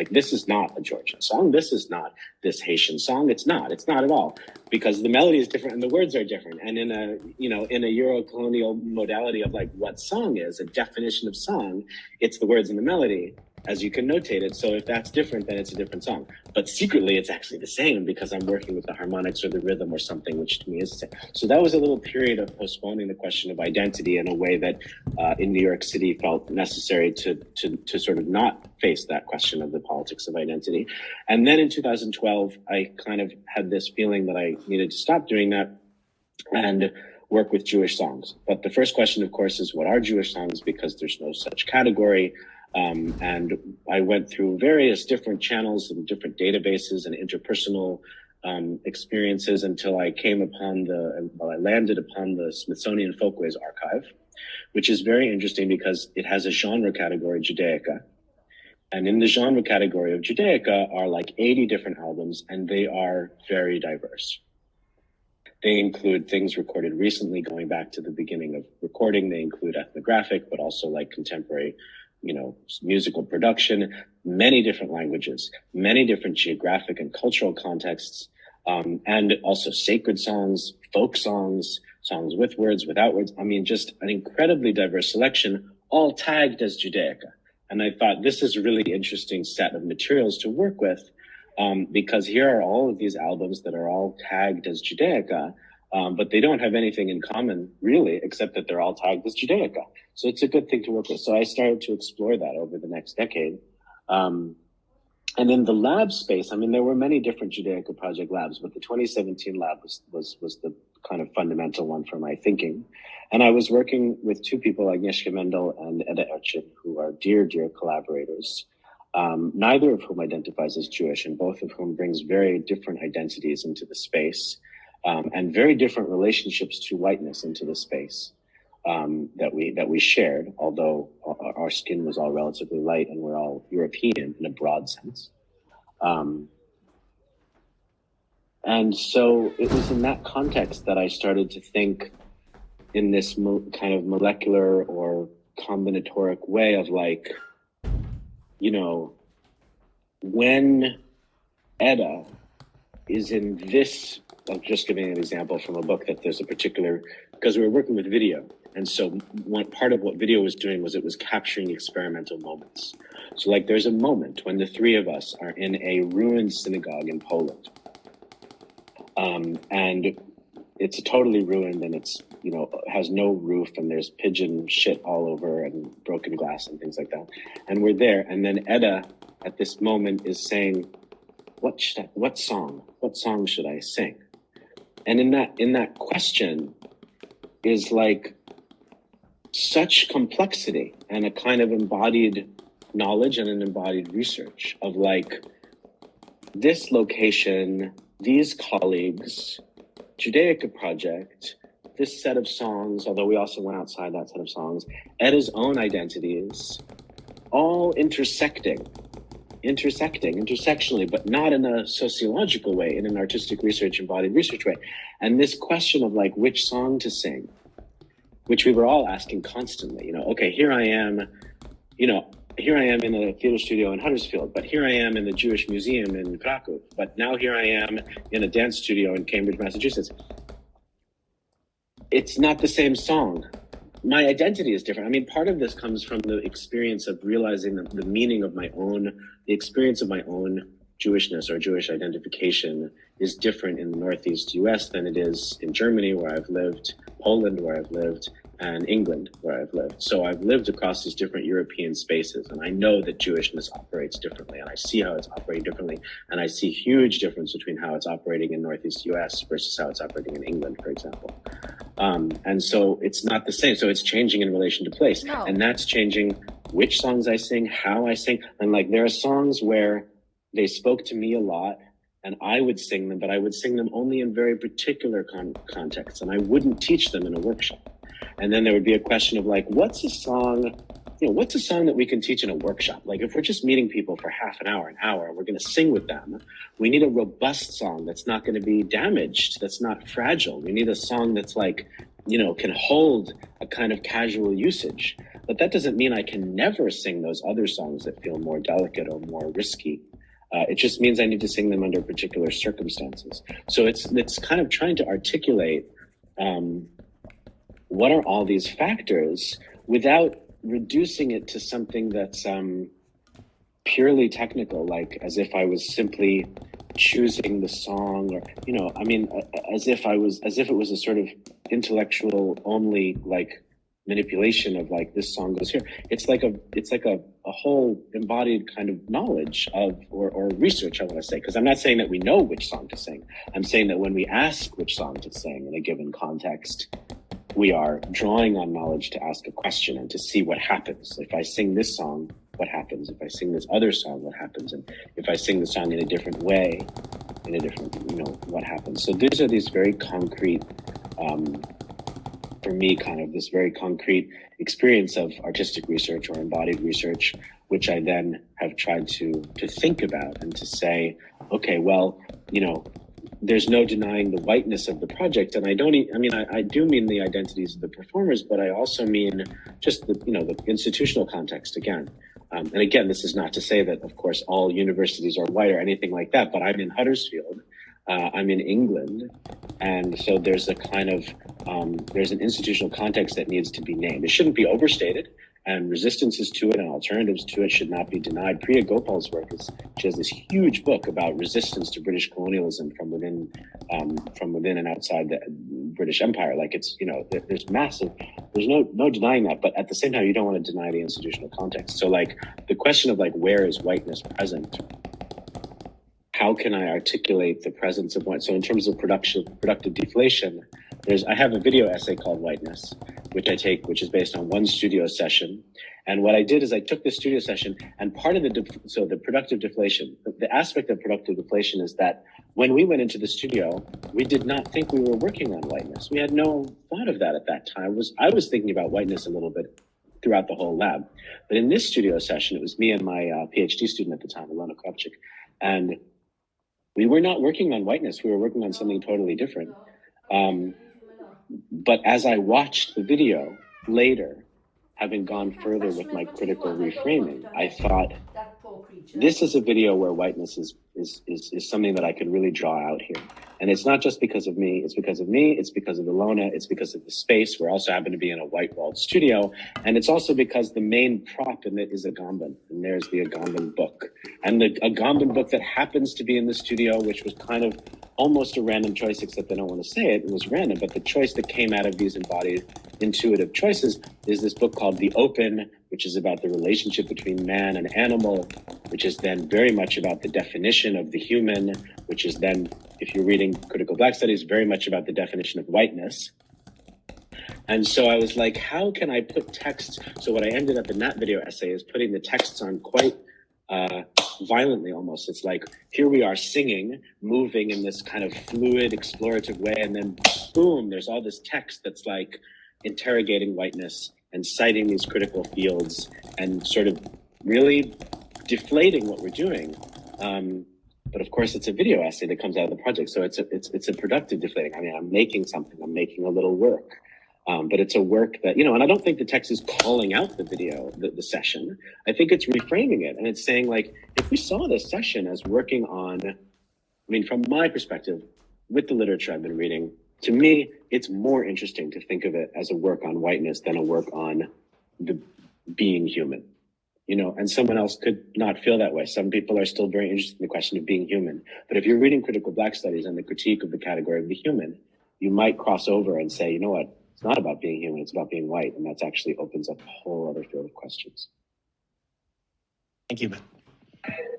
This is not a Georgian song. This is not this Haitian song. It's not at all, because the melody is different and the words are different. And in a Euro-colonial modality of what song is, a definition of song, it's the words and the melody, as you can notate it. So if that's different, then it's a different song. But secretly, it's actually the same because I'm working with the harmonics or the rhythm or something, which to me is the same. So that was a little period of postponing the question of identity in a way that in New York City felt necessary to sort of not face that question of the politics of identity. And then in 2012, I kind of had this feeling that I needed to stop doing that and work with Jewish songs. But the first question, of course, is what are Jewish songs? Because there's no such category. And I went through various different channels and different databases and interpersonal experiences until I landed upon the Smithsonian Folkways Archive, which is very interesting because it has a genre category, Judaica. And in the genre category of Judaica are 80 different albums, and they are very diverse. They include things recorded recently, going back to the beginning of recording. They include ethnographic, but also contemporary, musical production, many different languages, many different geographic and cultural contexts, and also sacred songs, folk songs, songs with words, without words. Just an incredibly diverse selection, all tagged as Judaica. And I thought this is a really interesting set of materials to work with, because here are all of these albums that are all tagged as Judaica, but they don't have anything in common, really, except that they're all tagged as Judaica. So it's a good thing to work with. So I started to explore that over the next decade. And in the lab space, there were many different Judaica project labs, but the 2017 lab was the kind of fundamental one for my thinking. And I was working with two people, Agnieszka Mendel and Eda Ercin, who are dear, dear collaborators, neither of whom identifies as Jewish, and both of whom brings very different identities into the space, and very different relationships to whiteness into the space that we shared, although our skin was all relatively light and we're all European in a broad sense. And so it was in that context that I started to think in this kind of molecular or combinatoric way of when Eda is in this, I'm just giving an example from a book that there's a particular, because we were working with video. And so one part of what video was doing was it was capturing experimental moments. So there's a moment when the three of us are in a ruined synagogue in Poland. And it's totally ruined, and it's, has no roof, and there's pigeon shit all over and broken glass and things like that. And we're there. And then Eda at this moment is saying, what song should I sing? And in that question is like such complexity and a kind of embodied knowledge and an embodied research of like this location, these colleagues, Judaica project, this set of songs, although we also went outside that set of songs, Edda's own identities, all intersectionally, but not in a sociological way, in an artistic research, embodied research way. And this question of like which song to sing, which we were all asking constantly, okay, here I am in a theater studio in Huddersfield, but here I am in the Jewish Museum in Krakow, but now here I am in a dance studio in Cambridge, Massachusetts. It's not the same song. My identity is different. I mean, part of this comes from the experience of realizing the meaning of the experience of my own Jewishness or Jewish identification is different in the Northeast US than it is in Germany, where I've lived, Poland, where I've lived, and England, where I've lived. So I've lived across these different European spaces, and I know that Jewishness operates differently, and I see how it's operating differently, and I see huge difference between how it's operating in Northeast US versus how it's operating in England, for example. And so it's not the same. So it's changing in relation to place. No. And that's changing which songs I sing, how I sing. And like there are songs where they spoke to me a lot and I would sing them, but I would sing them only in very particular contexts, and I wouldn't teach them in a workshop. And then there would be a question of like, what's a song that we can teach in a workshop? Like if we're just meeting people for half an hour, and we're going to sing with them, we need a robust song that's not going to be damaged, that's not fragile. We need a song that's like, can hold a kind of casual usage. But that doesn't mean I can never sing those other songs that feel more delicate or more risky. It just means I need to sing them under particular circumstances. So it's kind of trying to articulate what are all these factors without reducing it to something that's purely technical, like as if I was simply choosing the song, or as if it was a sort of intellectual only like manipulation of like this song goes here. It's like a whole embodied kind of knowledge of or research, I want to say, because I'm not saying that we know which song to sing. I'm saying that when we ask which song to sing in a given context, we are drawing on knowledge to ask a question and to see what happens. If I sing this song, what happens? If I sing this other song, what happens? And if I sing the song in a different way, what happens? So these are these very concrete, for me, kind of this very concrete experience of artistic research or embodied research, which I then have tried to think about and to say, okay, well, there's no denying the whiteness of the project. And I do mean the identities of the performers, but I also mean just the institutional context again. And again, this is not to say that, of course, all universities are white or anything like that, but I'm in Huddersfield, I'm in England. And so there's a kind of, there's an institutional context that needs to be named. It shouldn't be overstated. And resistances to it and alternatives to it should not be denied. Priya Gopal's work she has this huge book about resistance to British colonialism from within and outside the British Empire. Like it's, there's no denying that, but at the same time, you don't want to deny the institutional context. So like the question of like, where is whiteness present? How can I articulate the presence of white? So in terms of productive deflation, I have a video essay called Whiteness, which is based on one studio session. And what I did is I took this studio session, and part of the productive deflation, the aspect of productive deflation is that when we went into the studio, we did not think we were working on whiteness. We had no thought of that at that time. I was thinking about whiteness a little bit throughout the whole lab. But in this studio session, it was me and my PhD student at the time, Ilona Kravchik, and we were not working on whiteness. We were working on something totally different. But as I watched the video later, having gone further with my critical reframing, I thought, this is a video where whiteness is something that I could really draw out here. And it's not just because of me, it's because of Ilona, it's because of the space. We also happen to be in a white-walled studio. And it's also because the main prop in it is Agamben. And there's the Agamben book. And the Agamben book that happens to be in the studio, which was kind of almost a random choice, except I don't want to say it was random, but the choice that came out of these embodied intuitive choices is this book called The Open, which is about the relationship between man and animal, which is then very much about the definition of the human, which is then, if you're reading critical Black studies, very much about the definition of whiteness. And so I was like, how can I put text? So what I ended up in that video essay is putting the texts on quite violently almost. It's like, here we are singing, moving in this kind of fluid, explorative way, and then boom, there's all this text that's like interrogating whiteness and citing these critical fields and sort of really deflating what we're doing. But of course, it's a video essay that comes out of the project, so it's a productive deflating. I mean, I'm making something, I'm making a little work. But it's a work that, you know, and I don't think the text is calling out the video, the session. I think it's reframing it. And it's saying, like, if we saw this session as working on, I mean, from my perspective, with the literature I've been reading, to me, it's more interesting to think of it as a work on whiteness than a work on the being human, you know, and someone else could not feel that way. Some people are still very interested in the question of being human. But if you're reading critical Black studies and the critique of the category of the human, you might cross over and say, you know what? It's not about being human, it's about being white. And that actually opens up a whole other field of questions. Thank you, Ben.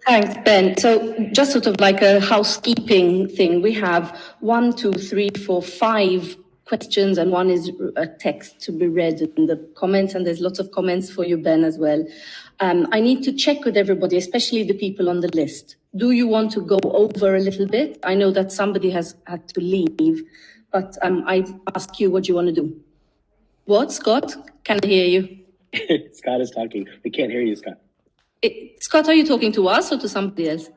Thanks, Ben. So just sort of like a housekeeping thing, we have 1, 2, 3, 4, 5 questions, and one is a text to be read in the comments, and there's lots of comments for you, Ben, as well. I need to check with everybody, especially the people on the list. Do you want to go over a little bit? I know that somebody has had to leave, but I ask you, what do you want to do? What, Scott? Can I hear you? Scott is talking. We can't hear you, Scott. Scott, are you talking to us or to somebody else?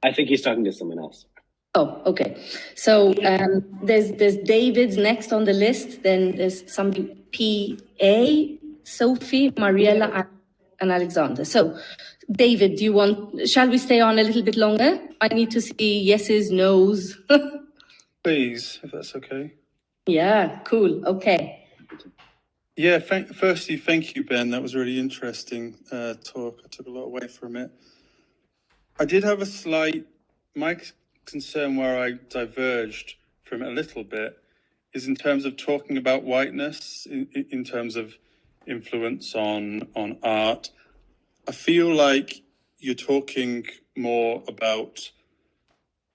I think he's talking to someone else. Oh, okay. So there's David's next on the list. Then there's some P.A., Sophie, Mariella, and Alexander. So, David, shall we stay on a little bit longer? I need to see yeses, nos. Please, if that's okay. Yeah, cool. Okay. Yeah, firstly, thank you, Ben. That was a really interesting talk. I took a lot away from it. I did have my concern where I diverged from it a little bit is in terms of talking about whiteness, in terms of influence on art. I feel like you're talking more about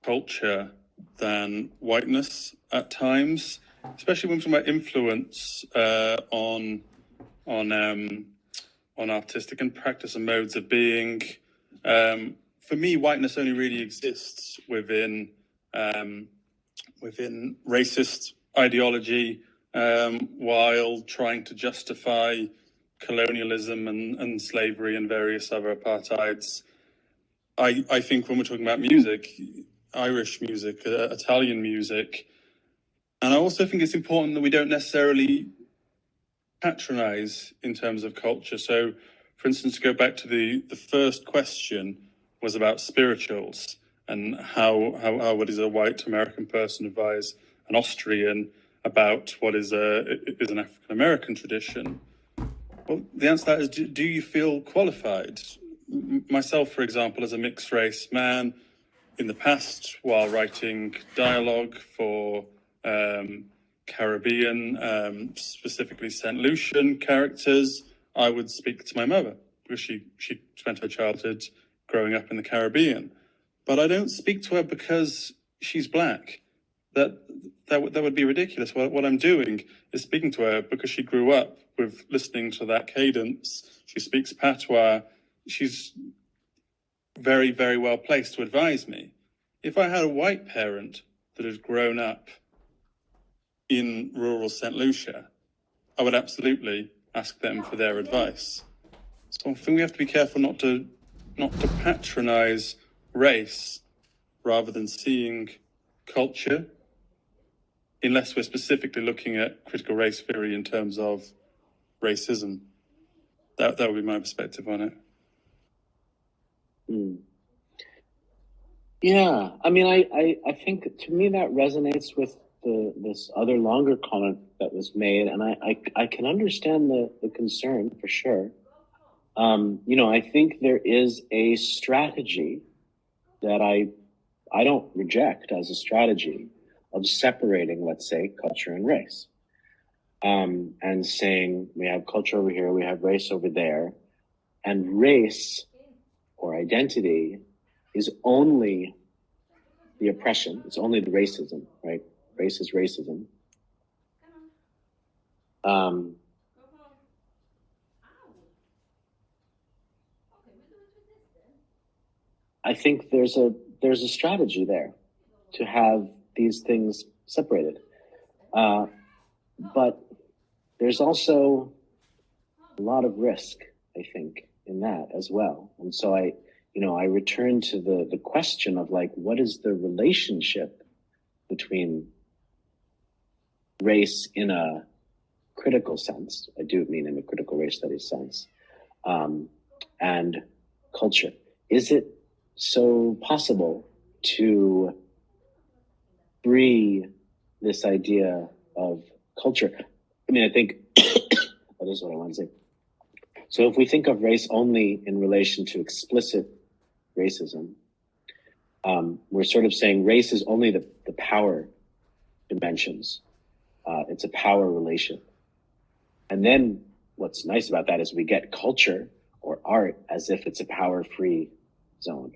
culture than whiteness at times, especially when we're talking about influence on artistic and practice and modes of being. For me, whiteness only really exists within racist ideology, while trying to justify colonialism and slavery and various other apartheids. I think when we're talking about music, Irish music, Italian music, and I also think it's important that we don't necessarily patronize in terms of culture. So, for instance, to go back to the first question was about spirituals and how what is a white American person advise an Austrian about what is an African American tradition. Well, the answer to that is, do you feel qualified? Myself, for example, as a mixed race man, in the past, while writing dialogue for Caribbean, specifically St. Lucian characters, I would speak to my mother because she spent her childhood growing up in the Caribbean. But I don't speak to her because she's black. That would be ridiculous. What I'm doing is speaking to her because she grew up with listening to that cadence. She speaks patois. She's very, very well placed to advise me. If I had a white parent that had grown up in rural St. Lucia, I would absolutely ask them for their advice. So I think we have to be careful not to patronize race rather than seeing culture, unless we're specifically looking at critical race theory in terms of racism. That would be my perspective on it. Yeah, I mean, I think to me that resonates with this other longer comment that was made, and I can understand the concern for sure. You know, I think there is a strategy that I don't reject as a strategy of separating, let's say, culture and race. And saying we have culture over here, we have race over there, and race or identity is only the oppression, it's only the racism, right? Race is racism. I think there's a strategy there to have these things separated. But there's also a lot of risk, I think, in that as well. And so I return to the question of like, what is the relationship between race in a critical sense? I do mean in a critical race studies sense, and culture. Is it so possible to free this idea of culture? I mean, I think, oh, this is what I want to say. So if we think of race only in relation to explicit racism, we're sort of saying race is only the power dimensions. It's a power relation. And then what's nice about that is we get culture or art as if it's a power-free zone.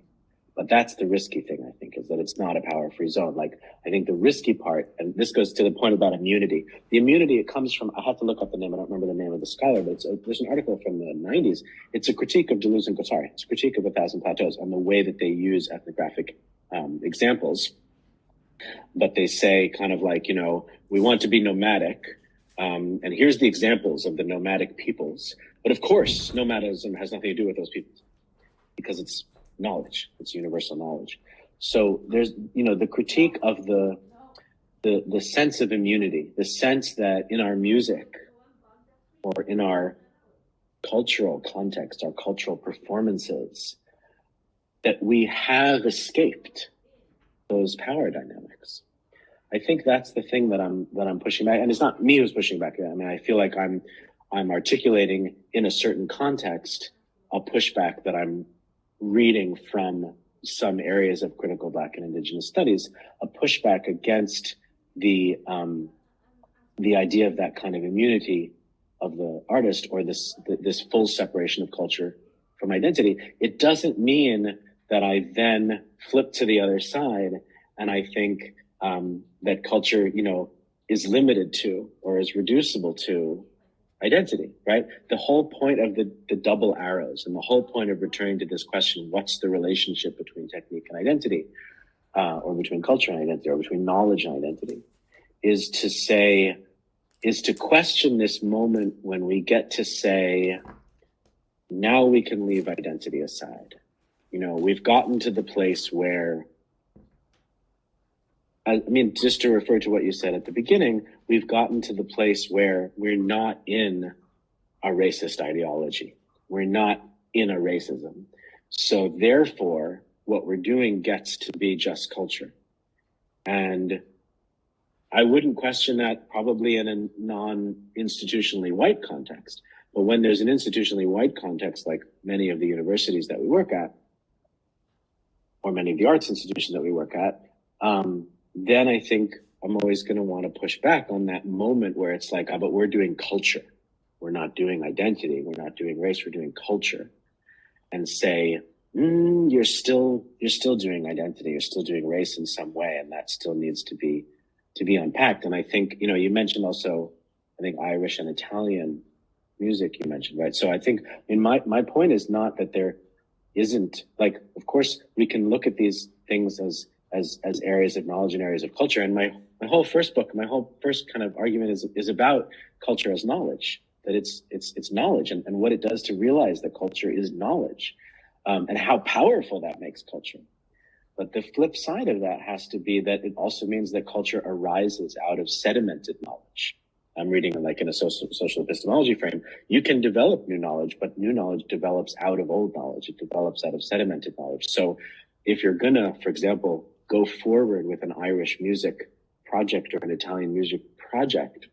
But that's the risky thing, I think, is that it's not a power-free zone. Like, I think the risky part, and this goes to the point about immunity. The immunity, it comes from, I have to look up the name, I don't remember the name of the scholar, but there's an article from the 90s. It's a critique of Deleuze and Guattari. It's a critique of 1,000 Plateaus and the way that they use ethnographic examples. But they say kind of like, we want to be nomadic, and here's the examples of the nomadic peoples. But of course, nomadism has nothing to do with those peoples because it's knowledge, it's universal knowledge. So there's, the critique of the sense of immunity, the sense that in our music or in our cultural context, our cultural performances, that we have escaped those power dynamics. I think that's the thing that I'm pushing back, and it's not me who's pushing back. I mean, I feel like I'm articulating in a certain context a pushback that I'm reading from some areas of critical Black and Indigenous studies, a pushback against the idea of that kind of immunity of the artist or this full separation of culture from identity. It doesn't mean that I then flip to the other side and I think that culture, is limited to or is reducible to identity, right? The whole point of the double arrows and the whole point of returning to this question, what's the relationship between technique and identity, or between culture and identity, or between knowledge and identity, is to question this moment when we get to say, now we can leave identity aside. We've gotten to the place where, I mean, just to refer to what you said at the beginning, we've gotten to the place where we're not in a racist ideology. We're not in a racism. So therefore, what we're doing gets to be just culture. And I wouldn't question that probably in a non-institutionally white context. But when there's an institutionally white context, like many of the universities that we work at, or many of the arts institutions that we work at, then I think I'm always going to want to push back on that moment where it's like, but we're doing culture. We're not doing identity. We're not doing race. We're doing culture. And say, you're still doing identity. You're still doing race in some way. And that still needs to be unpacked. And I think, you mentioned also, I think Irish and Italian music you mentioned, right? So I think, my point is not that there isn't, like, of course we can look at these things as areas of knowledge and areas of culture. And my whole first book, my whole first kind of argument is about culture as knowledge, that it's knowledge and what it does to realize that culture is knowledge, and how powerful that makes culture. But the flip side of that has to be that it also means that culture arises out of sedimented knowledge. I'm reading like in a social epistemology frame. You can develop new knowledge, but new knowledge develops out of old knowledge. It develops out of sedimented knowledge. So if you're gonna, for example, go forward with an Irish music project or an Italian music project,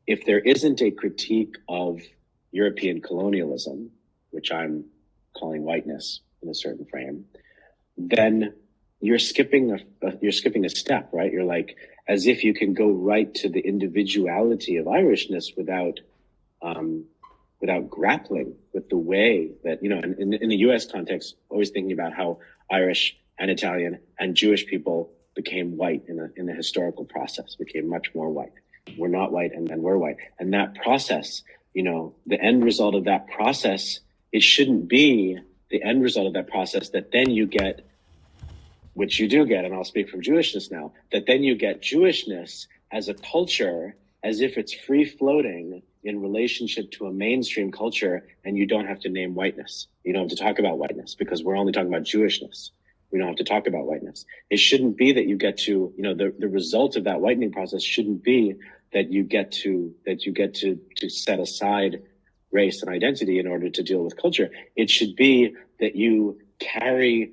if there isn't a critique of European colonialism, which I'm calling whiteness in a certain frame, then you're skipping a step, right? You're like, as if you can go right to the individuality of Irishness without grappling with the way that, you know, in the US context, always thinking about how Irish and Italian and Jewish people became white in the historical process, became much more white. We're not white and then we're white. And that process, you know, the end result of that process, it shouldn't be the end result of that process that then you get, which you do get, and I'll speak from Jewishness now, that then you get Jewishness as a culture as if it's free floating in relationship to a mainstream culture, and you don't have to name whiteness. You don't have to talk about whiteness because we're only talking about Jewishness. We don't have to talk about whiteness. It shouldn't be that you get to, you know, the result of that whitening process shouldn't be that you get to set aside race and identity in order to deal with culture. It should be that you carry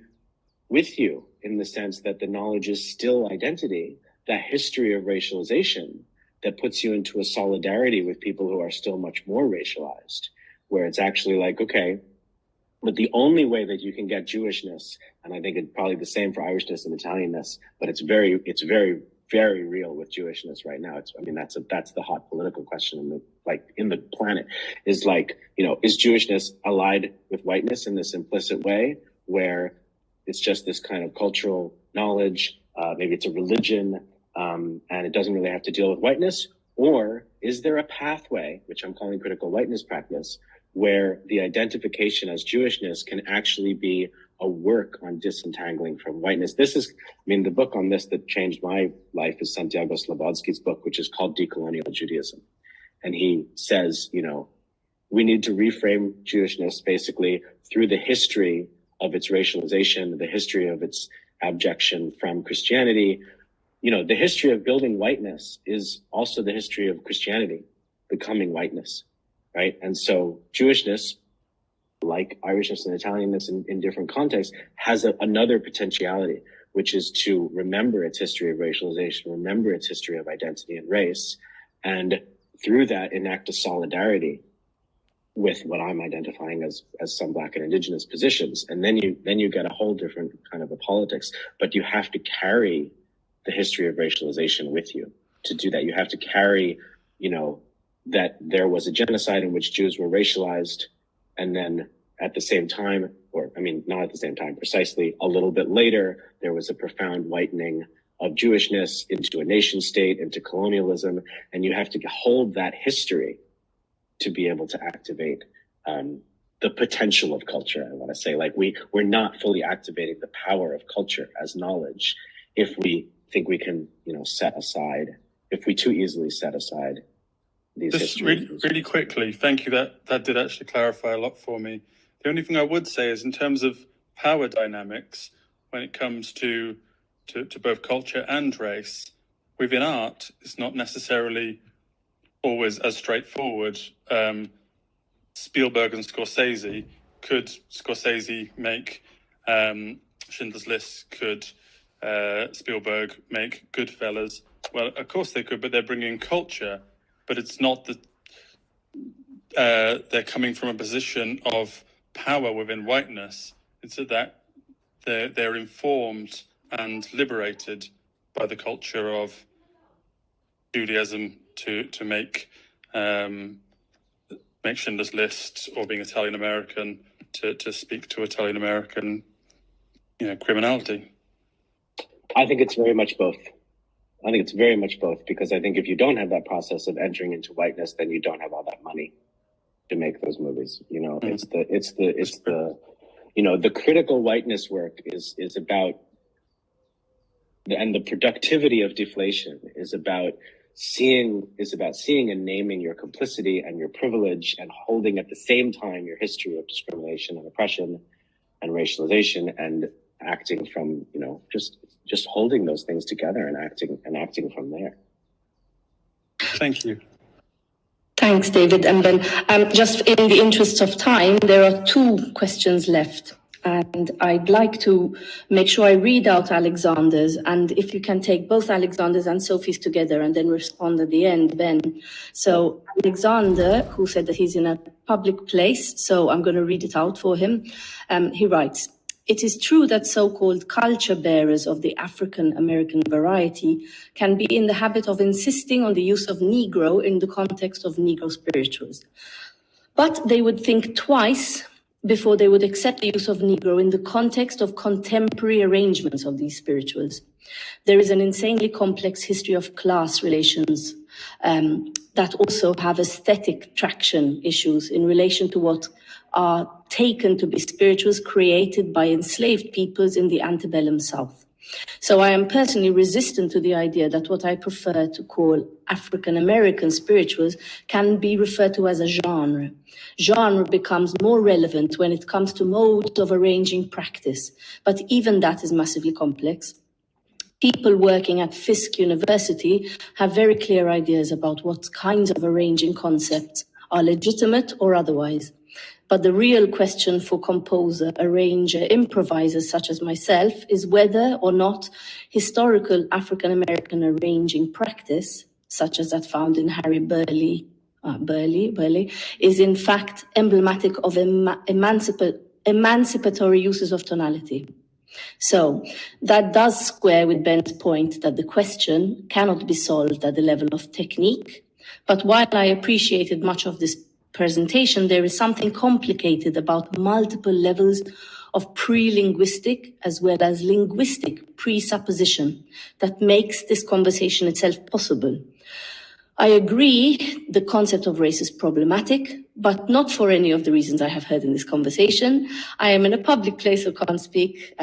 with you, in the sense that the knowledge is still identity, that history of racialization that puts you into a solidarity with people who are still much more racialized, where it's actually like, okay, but the only way that you can get Jewishness, and I think it's probably the same for Irishness and Italianness, but it's very, very real with Jewishness right now. That's the hot political question in the planet, is like, you know, is Jewishness allied with whiteness in this implicit way where it's just this kind of cultural knowledge, maybe it's a religion, and it doesn't really have to deal with whiteness? Or is there a pathway, which I'm calling critical whiteness practice, where the identification as Jewishness can actually be a work on disentangling from whiteness? This is, the book on this that changed my life is Santiago Slobodski's book, which is called Decolonial Judaism. And he says, you know, we need to reframe Jewishness basically through the history of its racialization, the history of its abjection from Christianity. You know, the history of building whiteness is also the history of Christianity becoming whiteness, right? And so Jewishness, like Irishness and Italianness in different contexts, has another potentiality, which is to remember its history of racialization, remember its history of identity and race, and through that enact a solidarity with what I'm identifying as some Black and Indigenous positions. And then you get a whole different kind of a politics, but you have to carry the history of racialization with you. To do that, you have to carry, you know, that there was a genocide in which Jews were racialized, and then at the same time, not at the same time, precisely a little bit later, there was a profound whitening of Jewishness into a nation state, into colonialism, and you have to hold that history to be able to activate the potential of culture. I want to say, like, we're not fully activating the power of culture as knowledge if we think we can, you know, if we too easily set aside these histories. Really quickly, thank you. That did actually clarify a lot for me. The only thing I would say is, in terms of power dynamics, when it comes to both culture and race, within art, it's not necessarily always as straightforward. Spielberg and Scorsese, could Scorsese make Schindler's List? Could Spielberg make Goodfellas? Well, of course they could, but they're bringing culture. But it's not that they're coming from a position of power within whiteness. It's that they're informed and liberated by the culture of Judaism to make Schindler's List, or being Italian American to speak to Italian American, you know, criminality. I think it's very much both. Because I think if you don't have that process of entering into whiteness, then you don't have all that money to make those movies. You know, it's the you know, the critical whiteness work is about, and the productivity of deflation is about seeing and naming your complicity and your privilege, and holding at the same time your history of discrimination and oppression and racialization, and acting from, you know, just holding those things together and acting from there. Thank you. Thanks, David and Ben. Just in the interest of time, there are 2 questions left, and I'd like to make sure I read out Alexander's, and if you can take both Alexander's and Sophie's together and then respond at the end, Ben. So Alexander, who said that he's in a public place, so I'm going to read it out for him. He writes, it is true that so-called culture bearers of the African-American variety can be in the habit of insisting on the use of Negro in the context of Negro spirituals. But they would think twice before they would accept the use of Negro in the context of contemporary arrangements of these spirituals. There is an insanely complex history of class relations that also have aesthetic traction issues in relation to what are taken to be spirituals created by enslaved peoples in the antebellum South. So I am personally resistant to the idea that what I prefer to call African-American spirituals can be referred to as a genre. Genre becomes more relevant when it comes to modes of arranging practice, but even that is massively complex. People working at Fisk University have very clear ideas about what kinds of arranging concepts are legitimate or otherwise. But the real question for composer, arranger, improvisers such as myself is whether or not historical African-American arranging practice, such as that found in Harry Burleigh, is in fact emblematic of emancipatory uses of tonality. So that does square with Ben's point that the question cannot be solved at the level of technique. But while I appreciated much of this presentation, there is something complicated about multiple levels of pre-linguistic as well as linguistic presupposition that makes this conversation itself possible. I agree the concept of race is problematic, but not for any of the reasons I have heard in this conversation. I am in a public place, so can't speak.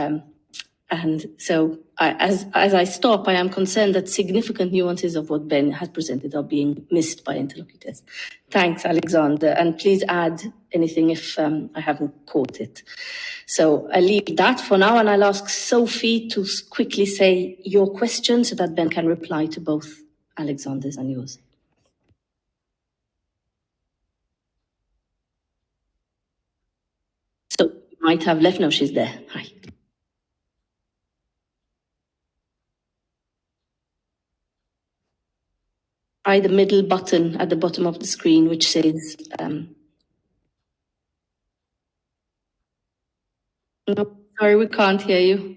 And so as I stop, I am concerned that significant nuances of what Ben has presented are being missed by interlocutors. Thanks, Alexander. And please add anything if I haven't caught it. So I leave that for now, and I'll ask Sophie to quickly say your question so that Ben can reply to both Alexander's and yours. So you might have left. No, she's there. Hi. Try the middle button at the bottom of the screen, which says, no, sorry, we can't hear you.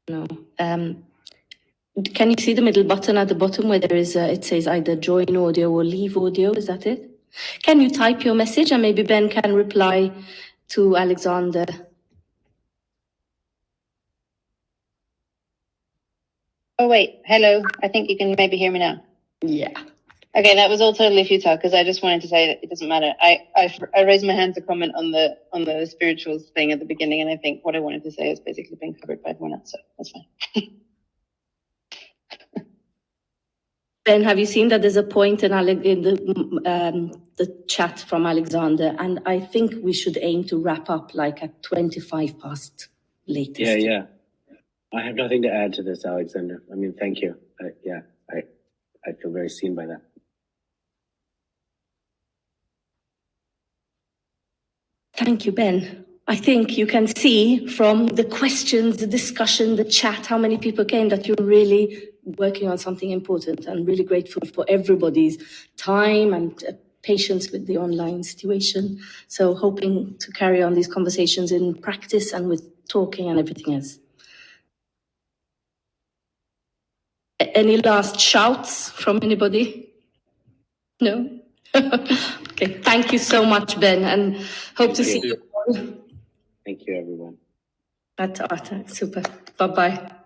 No. Can you see the middle button at the bottom where there is, it says either join audio or leave audio? Is that it? Can you type your message and maybe Ben can reply to Alexander? Oh, wait. Hello. I think you can maybe hear me now. Yeah. Okay, that was all totally futile because I just wanted to say that it doesn't matter. I raised my hand to comment on the spirituals thing at the beginning, and I think what I wanted to say has basically been covered by everyone else, so that's fine. Ben, have you seen that there's a point in the chat from Alexander, and I think we should aim to wrap up like at 25 past latest. Yeah. I have nothing to add to this, Alexander. I mean, thank you. I feel very seen by that. Thank you, Ben. I think you can see from the questions, the discussion, the chat, how many people came, that you're really working on something important, and really grateful for everybody's time and patience with the online situation. So hoping to carry on these conversations in practice and with talking and everything else. Any last shouts from anybody? No? Okay, thank you so much, Ben, and hope to see you all. Thank you, everyone. Super. Bye-bye.